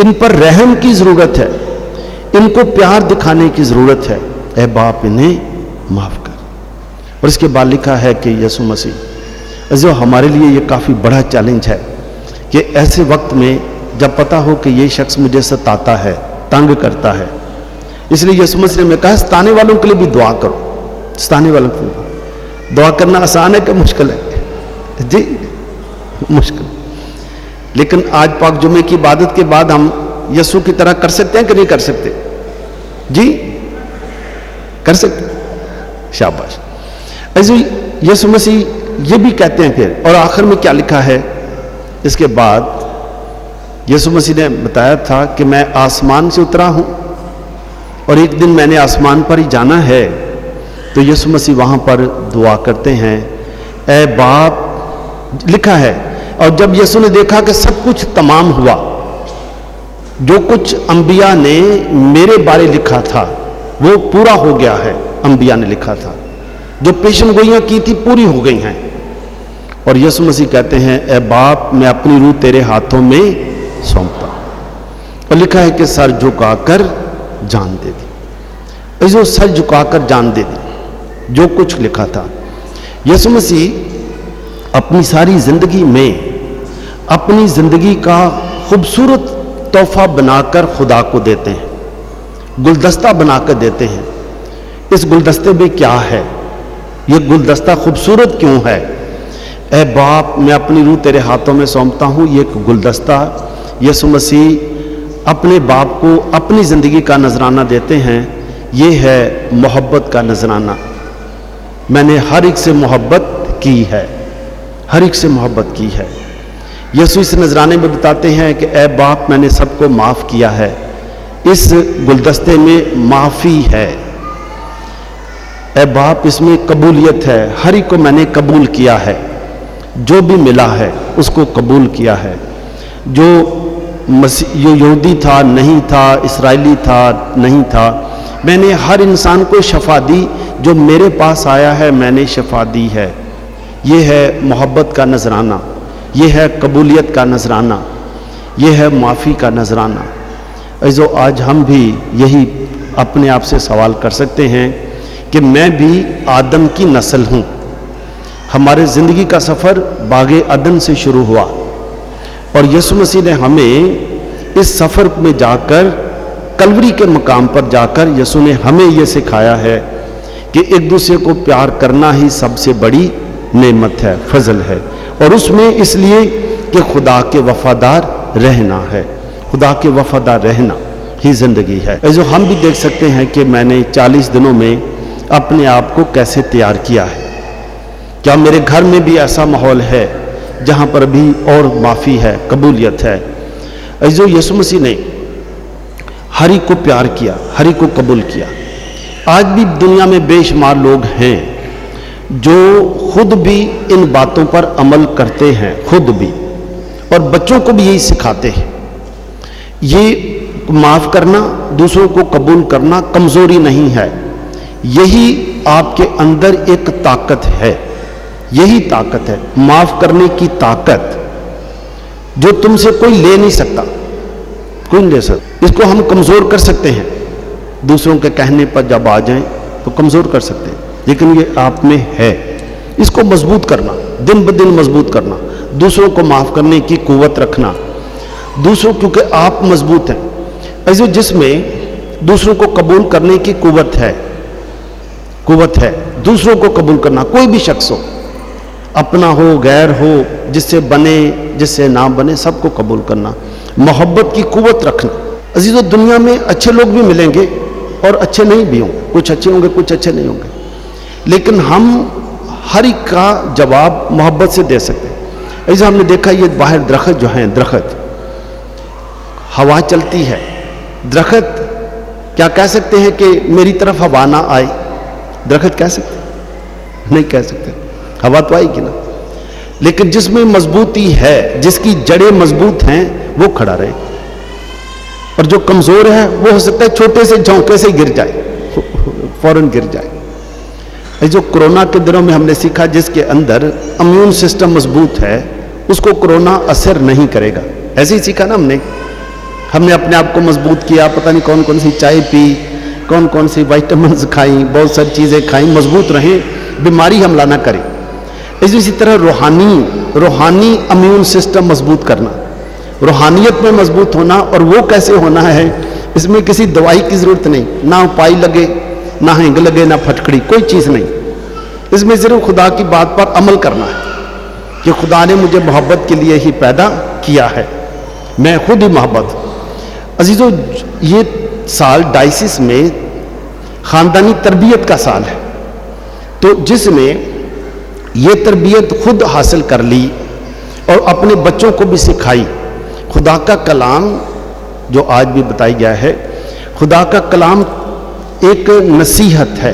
इन पर रहम की जरूरत है, इनको प्यार दिखाने की जरूरत है। ए बाप इन्हें माफ कर। और इसके बाद लिखा है कि यीशु मसीह, जो हमारे लिए ये काफ़ी बड़ा चैलेंज है कि ऐसे वक्त में जब पता हो कि ये शख्स मुझे सताता है, तंग करता है, इसलिए यीशु मसीह ने कहा सताने वालों के लिए भी दुआ करो। सताने वालों के लिए दुआ करना आसान है कि मुश्किल है? जी मुश्किल। लेकिन आज पाक जुमे की इबादत के बाद हम यीशु की तरह कर सकते हैं कि नहीं कर सकते? जी कर सकते। शाबाश। ऐसे यीशु मसीह ये भी कहते हैं फिर, और आखिर में क्या लिखा है इसके बाद? यीशु मसीह ने बताया था कि मैं आसमान से उतरा हूं और एक दिन मैंने आसमान पर ही जाना है। तो यीशु मसीह वहां पर दुआ करते हैं, ए बाप, लिखा है। और जब यीशु ने देखा कि सब कुछ तमाम हुआ, जो कुछ अंबिया ने मेरे बारे लिखा था वो पूरा हो गया है, अंबिया ने लिखा था, जो पेशन गोइयां की थी पूरी हो गई हैं। और यीशु मसीह कहते हैं, ए बाप, मैं अपनी रूह तेरे हाथों में सौंपता हूं। और लिखा है कि सर झुकाकर जान दे दी। जो सर झुकाकर जान दे दी, जो कुछ लिखा था। यीशु मसीह अपनी सारी जिंदगी में अपनी जिंदगी का खूबसूरत तोहफा बनाकर खुदा को देते हैं, गुलदस्ता बनाकर देते हैं। इस गुलदस्ते में क्या है? ये गुलदस्ता खूबसूरत क्यों है? ए बाप, मैं अपनी रूह तेरे हाथों में सौंपता हूं। ये एक गुलदस्ता यीशु मसीह अपने बाप को अपनी ज़िंदगी का नजराना देते हैं। ये है मोहब्बत का नजराना। मैंने हर एक से मोहब्बत की है, हर एक से मोहब्बत की है। यीशु इस नजराने में बताते हैं कि ए बाप, मैंने सबको माफ़ किया है। इस गुलदस्ते में माफ़ी है। ए बाप, इसमें कबूलियत है, हर एक को मैंने कबूल किया है। जो भी मिला है उसको कबूल किया है। जो यहूदी था नहीं था, इस्राएली था नहीं था, मैंने हर इंसान को शफा दी। जो मेरे पास आया है मैंने शफा दी है। ये है मोहब्बत का नजराना, ये है कबूलियत का नजराना, ये है माफ़ी का नजराना। ऐसो आज हम भी यही अपने आप से सवाल कर सकते हैं कि मैं भी आदम की नस्ल हूँ। हमारे ज़िंदगी का सफ़र बागे अदन से शुरू हुआ और यीशु मसीह ने हमें इस सफ़र में जाकर, कलवरी के मकाम पर जाकर यीशु ने हमें ये सिखाया है कि एक दूसरे को प्यार करना ही सबसे बड़ी नेमत है, फजल है। और उसमें इसलिए कि खुदा के वफादार रहना है, खुदा के वफादार रहना ही ज़िंदगी है। जो हम भी देख सकते हैं कि मैंने 40 दिनों में अपने आप को कैसे तैयार किया है। क्या मेरे घर में भी ऐसा माहौल है जहाँ पर भी और माफ़ी है, कबूलियत है। जो यीशु मसीह ने हर एक को प्यार किया, हर एक को कबूल किया। आज भी दुनिया में बेशुमार लोग हैं जो खुद भी इन बातों पर अमल करते हैं, खुद भी, और बच्चों को भी यही सिखाते हैं। ये माफ़ करना, दूसरों को कबूल करना कमज़ोरी नहीं है, यही आपके अंदर एक ताकत है, यही ताकत है, माफ़ करने की ताकत जो तुमसे कोई ले नहीं सकता, कोई नहीं ले सकता। इसको हम कमज़ोर कर सकते हैं, दूसरों के कहने पर जब आ जाएं तो कमज़ोर कर सकते हैं, लेकिन ये आप में है। इसको मजबूत करना, दिन ब दिन मजबूत करना, दूसरों को माफ़ करने की कुव्वत रखना, दूसरों, क्योंकि आप मजबूत हैं। ऐसे जिसमें दूसरों को कबूल करने की कुव्वत है, दूसरों को कबूल करना, कोई भी शख्स हो, अपना हो गैर हो, जिससे बने जिससे ना बने, सबको कबूल करना, मोहब्बत की कुव्वत रखना। अजीज़ों, दुनिया में अच्छे लोग भी मिलेंगे और अच्छे नहीं भी होंगे, कुछ अच्छे होंगे कुछ अच्छे नहीं होंगे, लेकिन हम हर एक का जवाब मोहब्बत से दे सकते हैं। ऐसे हमने देखा, ये बाहर दरख्त जो हैं, दरख्त, हवा चलती है, दरख्त क्या कह सकते हैं कि मेरी तरफ हवा ना आए? दरख्त कह सकते? नहीं कह सकते, हवा तो आएगी ना। लेकिन जिसमें मजबूती है, जिसकी जड़ें मजबूत हैं, वो खड़ा रहे, और जो कमज़ोर है वो हो सकता है छोटे से झोंके से गिर जाए, फौरन गिर जाए। जो कोरोना के दिनों में हमने सीखा, जिसके अंदर इम्यून सिस्टम मजबूत है उसको कोरोना असर नहीं करेगा, ऐसे ही सीखा ना हमने अपने आप को मजबूत किया, पता नहीं कौन कौन सी चाय पी, कौन कौन सी विटामिन्स खाई, बहुत सारी चीज़ें खाई, मजबूत रहें, बीमारी हमला ना करें। इसी तरह रूहानी इम्यून सिस्टम मजबूत करना, रूहानियत में मजबूत होना, और वो कैसे होना है, इसमें किसी दवाई की ज़रूरत नहीं, ना उपाय लगे, ना हिंग लगे, ना फटकड़ी, कोई चीज़ नहीं। इसमें सिर्फ खुदा की बात पर अमल करना है कि खुदा ने मुझे मोहब्बत के लिए ही पैदा किया है, मैं खुद ही मोहब्बत। अजीज़ों, ये साल डायसिस में ख़ानदानी तरबियत का साल है, तो जिसमें ये तरबियत खुद हासिल कर ली और अपने बच्चों को भी सिखाई। खुदा का कलाम जो आज भी बताया गया है, खुदा का कलाम एक नसीहत है,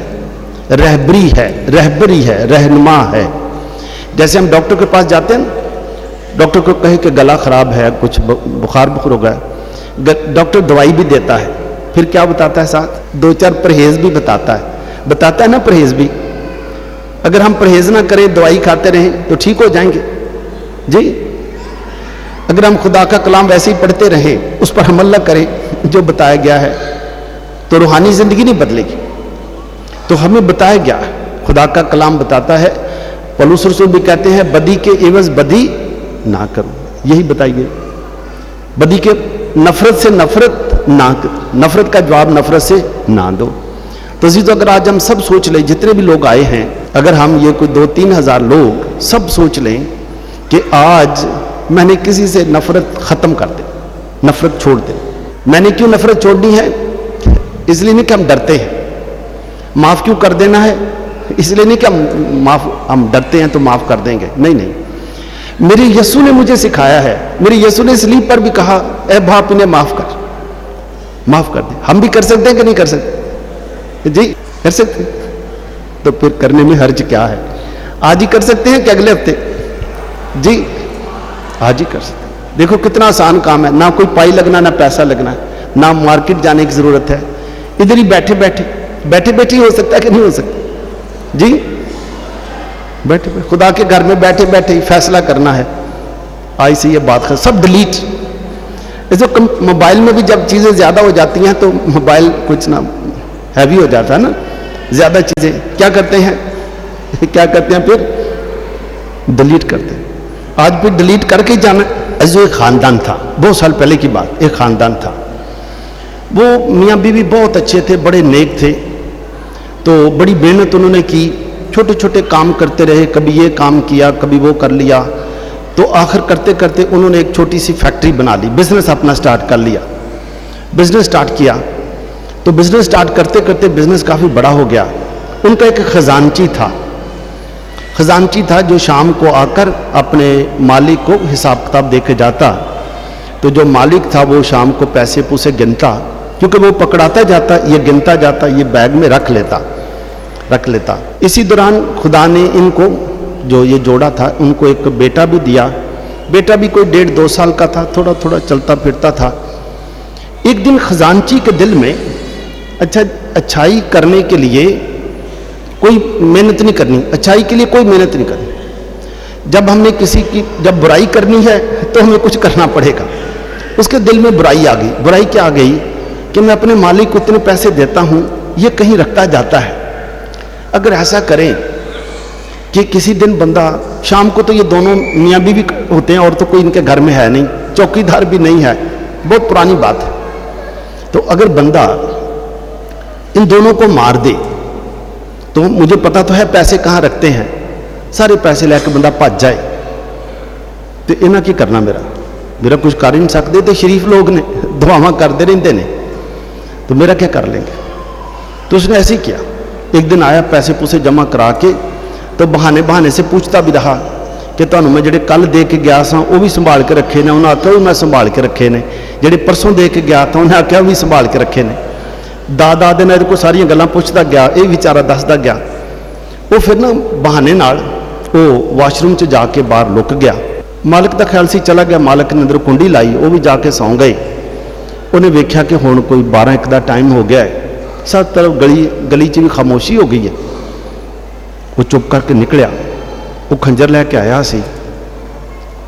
रहबरी है, रहनुमा है। जैसे हम डॉक्टर के पास जाते हैं, डॉक्टर को कहे कि गला ख़राब है, कुछ बुखार हो गया, डॉक्टर दवाई भी देता है, फिर क्या बताता है साथ? 2-4 परहेज़ भी बताता है ना, परहेज़ भी। अगर हम परहेज़ ना करें, दवाई खाते रहें तो ठीक हो जाएंगे जी। अगर हम खुदा का कलाम वैसे ही पढ़ते रहें, उस पर अमल ना करें जो बताया गया है, तो रूहानी ज़िंदगी नहीं बदलेगी। तो हमें बताया गया, खुदा का कलाम बताता है, पौलुस रसूल भी कहते हैं, बदी के एवज बदी ना करो, यही बताइए, बदी के नफरत से नफरत का जवाब नफरत से ना दो। तो अजीज़, अगर आज हम सब सोच लें, जितने भी लोग आए हैं, अगर हम ये कोई 2-3 हज़ार लोग सब सोच लें कि आज मैंने किसी से नफरत ख़त्म कर दे, नफरत छोड़ दे। मैंने क्यों नफरत छोड़नी है? इसलिए नहीं कि हम डरते हैं। माफ़ क्यों कर देना है? इसलिए नहीं कि हम डरते हैं तो माफ़ कर देंगे, नहीं। मेरे यीशु ने मुझे सिखाया है, मेरे यीशु ने सलीब पर भी कहा, ए बाप इन्हें माफ़ कर दे। हम भी कर सकते हैं कि नहीं कर सकते? जी कर सकते हैं। तो फिर करने में हर्ज क्या है? आज ही कर सकते हैं कि अगले हफ्ते? जी आज ही कर सकते हैं। देखो कितना आसान काम है, ना कोई पाई लगना, ना पैसा लगना, ना मार्केट जाने की ज़रूरत है, इधर ही बैठे बैठे हो सकता है कि नहीं हो सकता? जी बैठे खुदा के घर में बैठे बैठे ही फैसला करना है। आज से ये बात है, सब डिलीट। ऐसे मोबाइल में भी जब चीज़ें ज़्यादा हो जाती हैं तो मोबाइल कुछ ना हैवी हो जाता है ना, ज़्यादा चीज़ें क्या करते हैं फिर डिलीट करते हैं। आज फिर डिलीट करके ही जाना। जो एक ख़ानदान था, बहुत साल पहले की बात, एक ख़ानदान था, वो मियाँ बीवी बहुत अच्छे थे, बड़े नेक थे, तो बड़ी मेहनत उन्होंने की, छोटे छोटे काम करते रहे, कभी ये काम किया कभी वो कर लिया, तो आखिर करते करते उन्होंने एक छोटी सी फैक्ट्री बना ली, बिज़नेस अपना स्टार्ट कर लिया। बिज़नेस स्टार्ट किया तो बिज़नेस स्टार्ट करते करते बिज़नेस काफ़ी बड़ा हो गया, उनका एक खजानची था। खजानची था जो शाम को आकर अपने मालिक को हिसाब किताब दे के जाता। तो जो मालिक था वो शाम को पैसे पूसे गिनता, क्योंकि वो पकड़ाता जाता, ये गिनता जाता, ये बैग में रख लेता। इसी दौरान खुदा ने इनको, जो ये जोड़ा था, उनको एक बेटा भी दिया। बेटा भी कोई 1.5-2 साल का था, थोड़ा थोड़ा चलता फिरता था। एक दिन खजानची के दिल में अच्छाई करने के लिए कोई मेहनत नहीं करनी, अच्छाई के लिए कोई मेहनत नहीं करनी। जब हमने किसी की जब बुराई करनी है तो हमें कुछ करना पड़ेगा। उसके दिल में बुराई आ गई। बुराई क्या आ गई कि मैं अपने मालिक को इतने पैसे देता हूँ, ये कहीं रखता जाता है। अगर ऐसा करें कि किसी दिन बंदा, शाम को तो ये दोनों मियाँ बीवी होते हैं और तो कोई इनके घर में है नहीं, चौकीदार भी नहीं है, बहुत पुरानी बात है। तो अगर बंदा इन दोनों को मार दे तो मुझे पता तो है पैसे कहाँ रखते हैं, सारे पैसे लेकर बंदा भज जाए तो इन्हें की करना, मेरा कुछ कर ही नहीं सकते। तो शरीफ लोग ने दुआवां करते रहते हैं, तो मेरा क्या कर लेंगे। तो उसने ऐसे ही किया। एक दिन आया, पैसे पूसे जमा करा के, तो बहाने से पूछता भी रहा कि तुहानू मैं ਜਿਹੜੇ कल दे के गया सा वो भी संभाल के रखे ने। उन्हें आख्या भी मैं संभाल के रखे ने। ਜਿਹੜੇ परसों दे के गया था उन्हें आख्या भी संभाल के रखे ने। दादा दे नाल को सारियां गल्लां पुछदा गया, ये विचारा दसदा गया। वो फिर ना बहाने नाल वो वाशरूम च जाके बाहर लुक गया। मालिक का ख्याल सी चला गया। मालिक ने अंदर कुंडी लाई, वो भी जाके सौ गए। उन्हें वेख्या कि हुण कोई 12-1 का टाइम हो गया है, सब तरफ गली च भी खामोशी हो गई है। वो चुप करके निकलिया। वो खंजर लैके आया सी।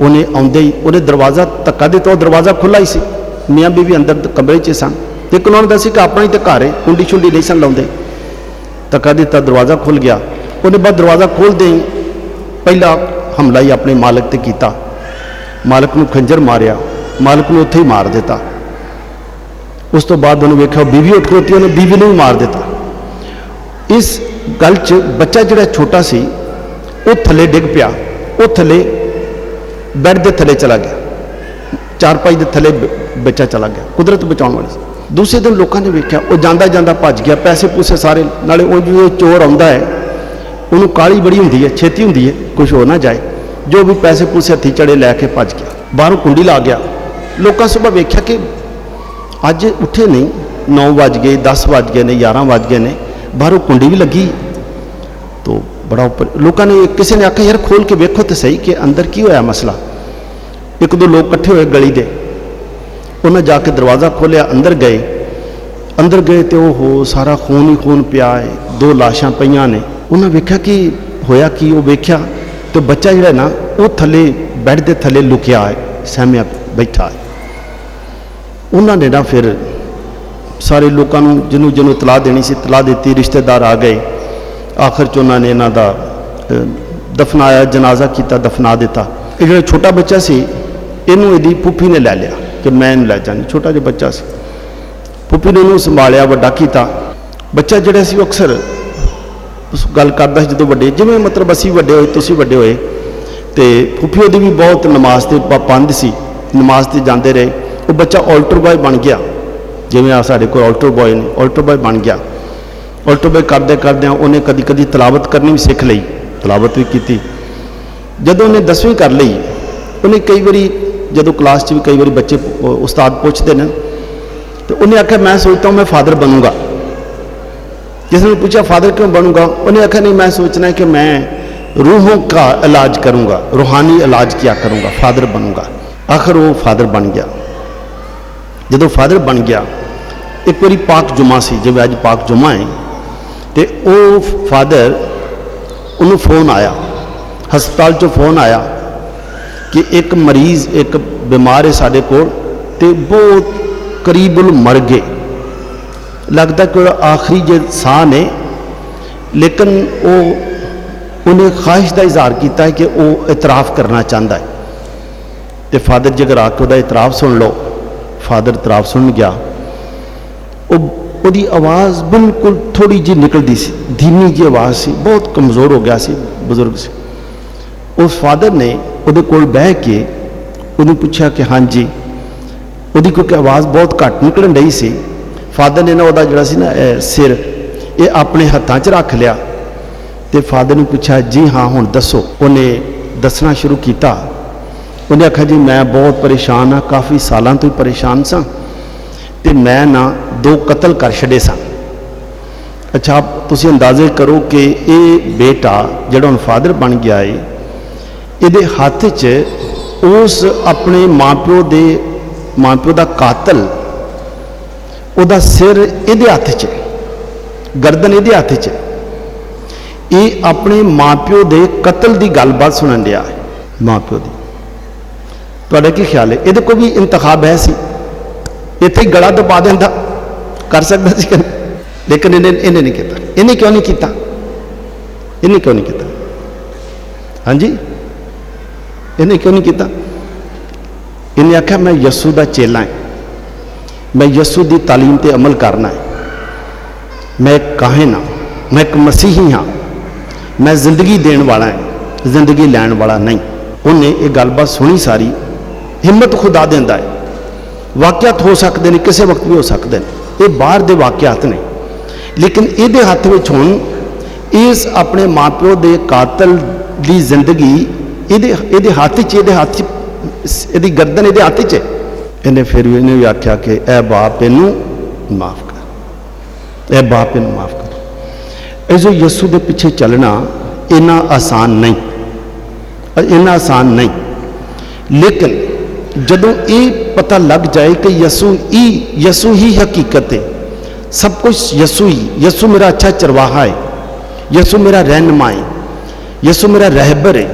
उन्हें आउंदे ही उन्हें दरवाज़ा धक्का दिता, वो दरवाज़ा खुला ही सी। मियाँ बीवी अंदर कमरे च सन। तो एक उन्होंने दसी कि अपना ही तो घर है, कुंडी छुंडी नहीं सन लाउंदे। धक्का दिता, दरवाज़ा खुल गया। उन्हें बाद दरवाज़ा खोल दे पहला हमला ही अपने मालिक ते कीता। मालिक नूं खंजर मारिया, मालिक नूं उत्थे ही मार दिता। उस तो बाद उन्हें वेख्या बीवी उठ खलोती, उन्हें बीवी नूं भी मार दिता। इस गल च बच्चा जिहड़ा छोटा सी वो थले डिग पिया। वो थले बैड के थले चला गया, चारपाई के थले बच्चा चला गया। कुदरत बचाने वाली। दूसरे दिन लोगों ने वेख्या, वो जांदा जांदा भज गया। पैसे पूसे सारे नाले वो चोर आउंदा है, उन्होंने काली बड़ी होंदी है, छेती होंदी है, कुछ हो ना जाए। जो भी पैसे पूसे हथी चढ़े लैके भज गया। बाहरों कुंडी ला गया। लोगों सुबह वेख्या कि अज उठे नहीं, 9 बज गए, 10 बज गए ने, 11 बज गए ने, बाहरों कुंडी भी लगी। तो बड़ा उपर लोगों ने, किसी ने आख्या यार खोल के वेखो तो सही कि अंदर की होया मसला। 1-2 लोग इकट्ठे हुए गली दे, उन्हें जाके दरवाज़ा खोलिया। अंदर गए तो हो सारा खून ही खून पिया है, 2 लाशां पईयां ने। उन्हें वेख्या कि होया कि, वो वेख्या तो बच्चा जिहड़ा ना वो थले बैड के थले लुकिया है, सहमिया बैठा है। उन्होंने ना फिर सारे लोगों जिन्होंने इतला देनी सी इतला दी। रिश्तेदार आ गए। आखिर च उन्होंने इन्हों का दफनाया, जनाजा किया, दफना दिता। ये जो छोटा बच्चा सी, इनू यदी फूफी ने लै लिया कि मैं इन लै जानी। छोटा जो बच्चा सी, फूफी ने इन्हू संभालिया, वड्डा किया। बच्चा जिहड़ा सी अक्सर उस गल करदा सी, जो वड्डे जिवें मतलब असीं वड्डे होए, तुसीं वड्डे होए, तो फूफी उहदी भी बहुत नमाज ते पाबंद सी, नमाज ते जांदे रहे। वो बच्चा ऑल्टर बॉय बन गया, जिवें आ साडे कोल ऑल्टर बॉय ने, ऑल्टर बॉय बन गया। ऑल्टर बॉय करदे उन्हें कदी कदी तलावत करनी भी सीख लई, तलावत भी की। जदों उन्हें 10वीं कर लई, उन्हें कई बारी जदों क्लास च भी कई बारी बच्चे उस्ताद पूछते हैं, तो उन्हें आख्या मैं सोचता हूँ मैं फादर बनूंगा। जिसने पूछा फादर क्यों बनूंगा, उन्हें आख्या नहीं मैं सोचना है कि मैं रूहों का इलाज करूंगा, रूहानी इलाज किया करूंगा, फादर बनूंगा। आखिर वो फादर बन गया। जदों फादर बन गया, एक बारी पाक जुमा सी, जिवें अज पाक जुमा है, तो वो फादर उन्होंने फोन आया, हस्पताल चो फोन आया कि एक मरीज़, एक बीमार है साढ़े कोल, ते बहुत करीब मर गए, लगता कि आखिरी जो साह ने, लेकिन वो उन्हें ख्वाहिश का इजहार किया है कि वो इतराफ़ करना चाहता है। तो फादर जगह आके वह इतराफ़ सुन लो। फादर इतराफ़ सुन गया। वो आवाज़ बिल्कुल थोड़ी जी निकलती सी, धीमी जी आवाज़ सी, बहुत कमज़ोर हो गया सी, बुजुर्ग से। उस फादर ने उहदे कोल बह के उन्हें पूछा कि हाँ जी, वो क्योंकि आवाज़ बहुत घट निकलन रही सी। फादर ने ना वह जिहड़ा सी ना सिर ये अपने हत्थां च रख लिया तो फादर ने पूछा जी हाँ हुण दसो। उन्हें दसना शुरू किया। उन्हें आखा जी मैं बहुत परेशान हाँ, काफ़ी सालों तो ही परेशान सा, तो मैं ना 2 कतल कर छड़े सन। अच्छा आप तुसी अंदाजे करो कि ये बेटा जिहड़ा हुण फादर बन गया है, ये हाथ च उस अपने माँ प्यो दा कातल उहदा सिर इहदे हत्थ च, गर्दन इहदे हत्थ च, ये अपने माँ प्यो दे कतल की गलबात सुनन दिया है। माँ प्यो की तुहाडा की ख्याल है? ये कोई भी इंतखाब है सी? इत्थे ही गला दबा देंदा, कर सकता सी, लेकिन इन्हें नहीं किया। इन्हें क्यों नहीं किया? इन्हें क्यों नहीं किया? हाँ जी, इन्हें क्यों नहीं किया? इन्हें आख्या मैं यसू का चेला है, मैं यसू की तालीम पर अमल करना है, मैं एक काहिन हाँ, मैं एक मसीही हाँ, मैं जिंदगी देने वाला है, जिंदगी लैन वाला नहीं। उन्हें ये गलबात सुनी सारी, हिम्मत खुदा देंदा है। वाकियात हो सकते हैं, किसी वक्त भी हो सकते हैं, ये बाहर के वाकियात ने, लेकिन ये हाथ में हुण इस अपने माँ प्यो के कातल की जिंदगी ये हाथ च, ये गर्दन ये हाथ च। इन्हें फिर भी इन्हें भी आख्या कि ए बाप इनू माफ़ कर, ए बाप इनू माफ़ कर। ये जो यसू के पिछे चलना इन्ना आसान नहीं, इन्ना आसान नहीं, लेकिन जदों ये पता लग जाए कि यसू ही हकीकत है, सब कुछ यसू ही, यसू मेरा अच्छा चरवाहा है, यसू मेरा रहनुमा है, यसू मेरा रहबर है,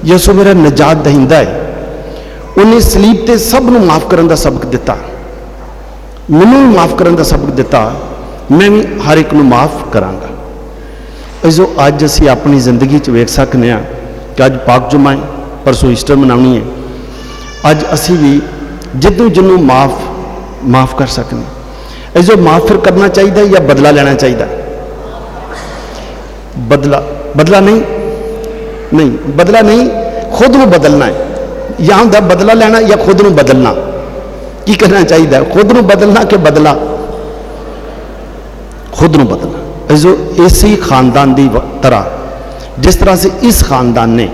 यसू मेरा निजात दहिंदा है। उन्हें सलीब ते सब नूं माफ़ करने का सबक दिता, मैनूं भी माफ़ करने का सबक दिता, मैं भी हर एक नूं माफ़ करांगा। जो अज असीं अपनी जिंदगी च वेख सकते हैं कि अज पाक जुमा है, परसों ईस्टर मनाउणी है, अज असी भी जिदों जिन्हों माफ़ कर सकते। जो माफ़ फिर करना चाहिए या बदला लेना चाहिए? बदला नहीं, बदला नहीं, खुद को बदलना है। या होंदा बदला लेना या खुद को बदलना, की करना चाहिए? खुद को बदलना कि बदला? खुद को बदलना। जो इसी खानदान की तरह, जिस तरह से इस खानदान ने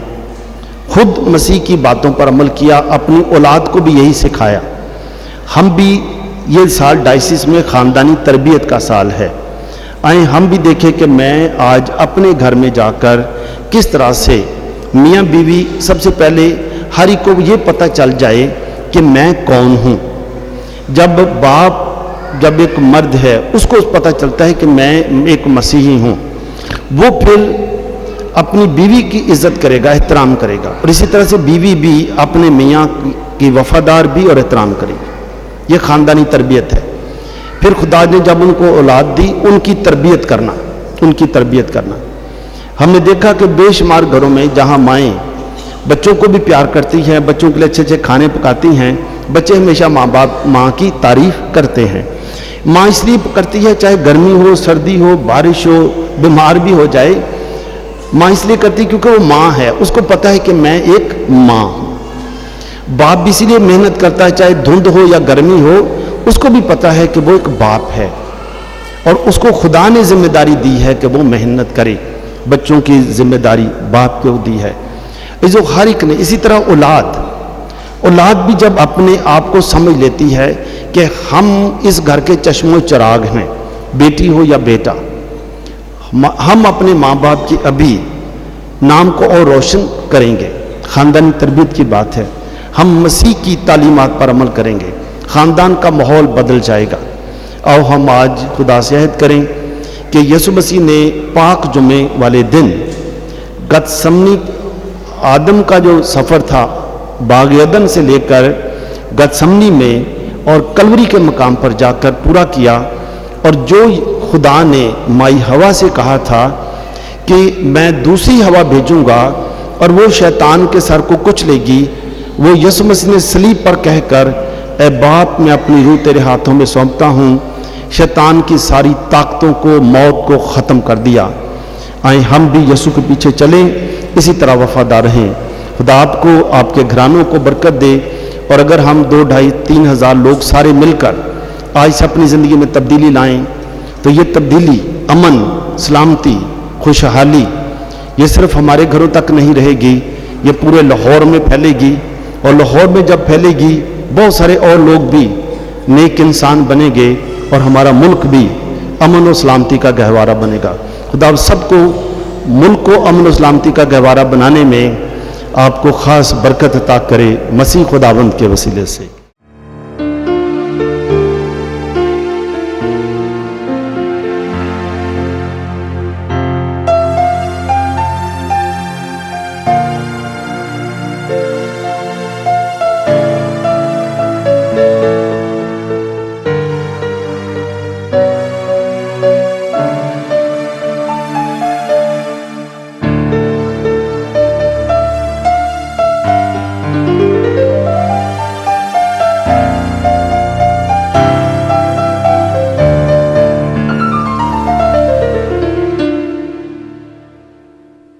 खुद मसीह की बातों पर अमल किया, अपनी औलाद को भी यही सिखाया। हम भी, ये साल डायसिस में ख़ानदानी तरबियत का साल है, आए हम भी देखें कि मैं आज अपने घर में जाकर किस तरह से मियाँ बीवी, सबसे पहले हर एक को ये पता चल जाए कि मैं कौन हूँ। जब एक मर्द है उसको पता चलता है कि मैं एक मसीही हूँ, वो फिर अपनी बीवी की इज़्ज़त करेगा, एहतराम करेगा, और इसी तरह से बीवी भी अपने मियाँ की वफादार भी और एहतराम करेगी। ये ख़ानदानी तरबियत है। फिर खुदा ने जब उनको औलाद दी, उनकी तरबियत करना। हमने देखा कि बेशुमार घरों में जहाँ माएँ बच्चों को भी प्यार करती हैं, बच्चों के लिए अच्छे अच्छे खाने पकाती हैं, बच्चे हमेशा माँ की तारीफ़ करते हैं। माँ इसलिए करती है, चाहे गर्मी हो, सर्दी हो, बारिश हो, बीमार भी हो जाए, माँ इसलिए करती क्योंकि वो माँ है, उसको पता है कि मैं एक माँ हूँ। बाप भी इसीलिए मेहनत करता है, चाहे धुंध हो या गर्मी हो, उसको भी पता है कि वो एक बाप है, और उसको खुदा ने जिम्मेदारी दी है कि वो मेहनत करे। बच्चों की जिम्मेदारी बाप को दी है। जो हर एक ने, इसी तरह औलाद भी जब अपने आप को समझ लेती है कि हम इस घर के चश्मो चिराग हैं, बेटी हो या बेटा, हम अपने माँ बाप की अभी नाम को और रोशन करेंगे। ख़ानदानी तरबियत की बात है, हम मसीह की तालीमात पर अमल करेंगे, ख़ानदान का माहौल बदल जाएगा। आओ हम आज खुदा से अहद करें कि यसु मसीह ने पाक जुमे वाले दिन गतसमनी, आदम का जो सफ़र था बाग अदन से लेकर गतसमनी में और कलवरी के मकाम पर जाकर पूरा किया, और जो खुदा ने माई हवा से कहा था कि मैं दूसरी हवा भेजूंगा और वो शैतान के सर को कुचलेगी लेगी, वो यसु मसीह ने सलीब पर कहकर, ए बाप मैं अपनी रूह तेरे हाथों में सौंपता हूँ, शैतान की सारी ताकतों को, मौत को ख़त्म कर दिया। आए हम भी यसु के पीछे चलें, इसी तरह वफादार रहें। खुदा आपको, आपके घरानों को बरकत दे। और अगर हम 2, 2.5, 3 हज़ार लोग सारे मिलकर आज से अपनी ज़िंदगी में तब्दीली लाएं, तो ये तब्दीली अमन, सलामती, खुशहाली یہ صرف ہمارے گھروں تک نہیں رہے گی، یہ پورے لاہور میں پھیلے گی، اور لاہور میں جب پھیلے گی بہت سارے اور لوگ بھی نیک انسان بنیں گے، اور ہمارا ملک بھی امن و سلامتی کا گہوارہ بنے گا۔ خدا آپ سب کو ملک کو امن و سلامتی کا گہوارہ بنانے میں آپ کو خاص برکت عطا کرے، مسیح خداوند کے وسیلے سے۔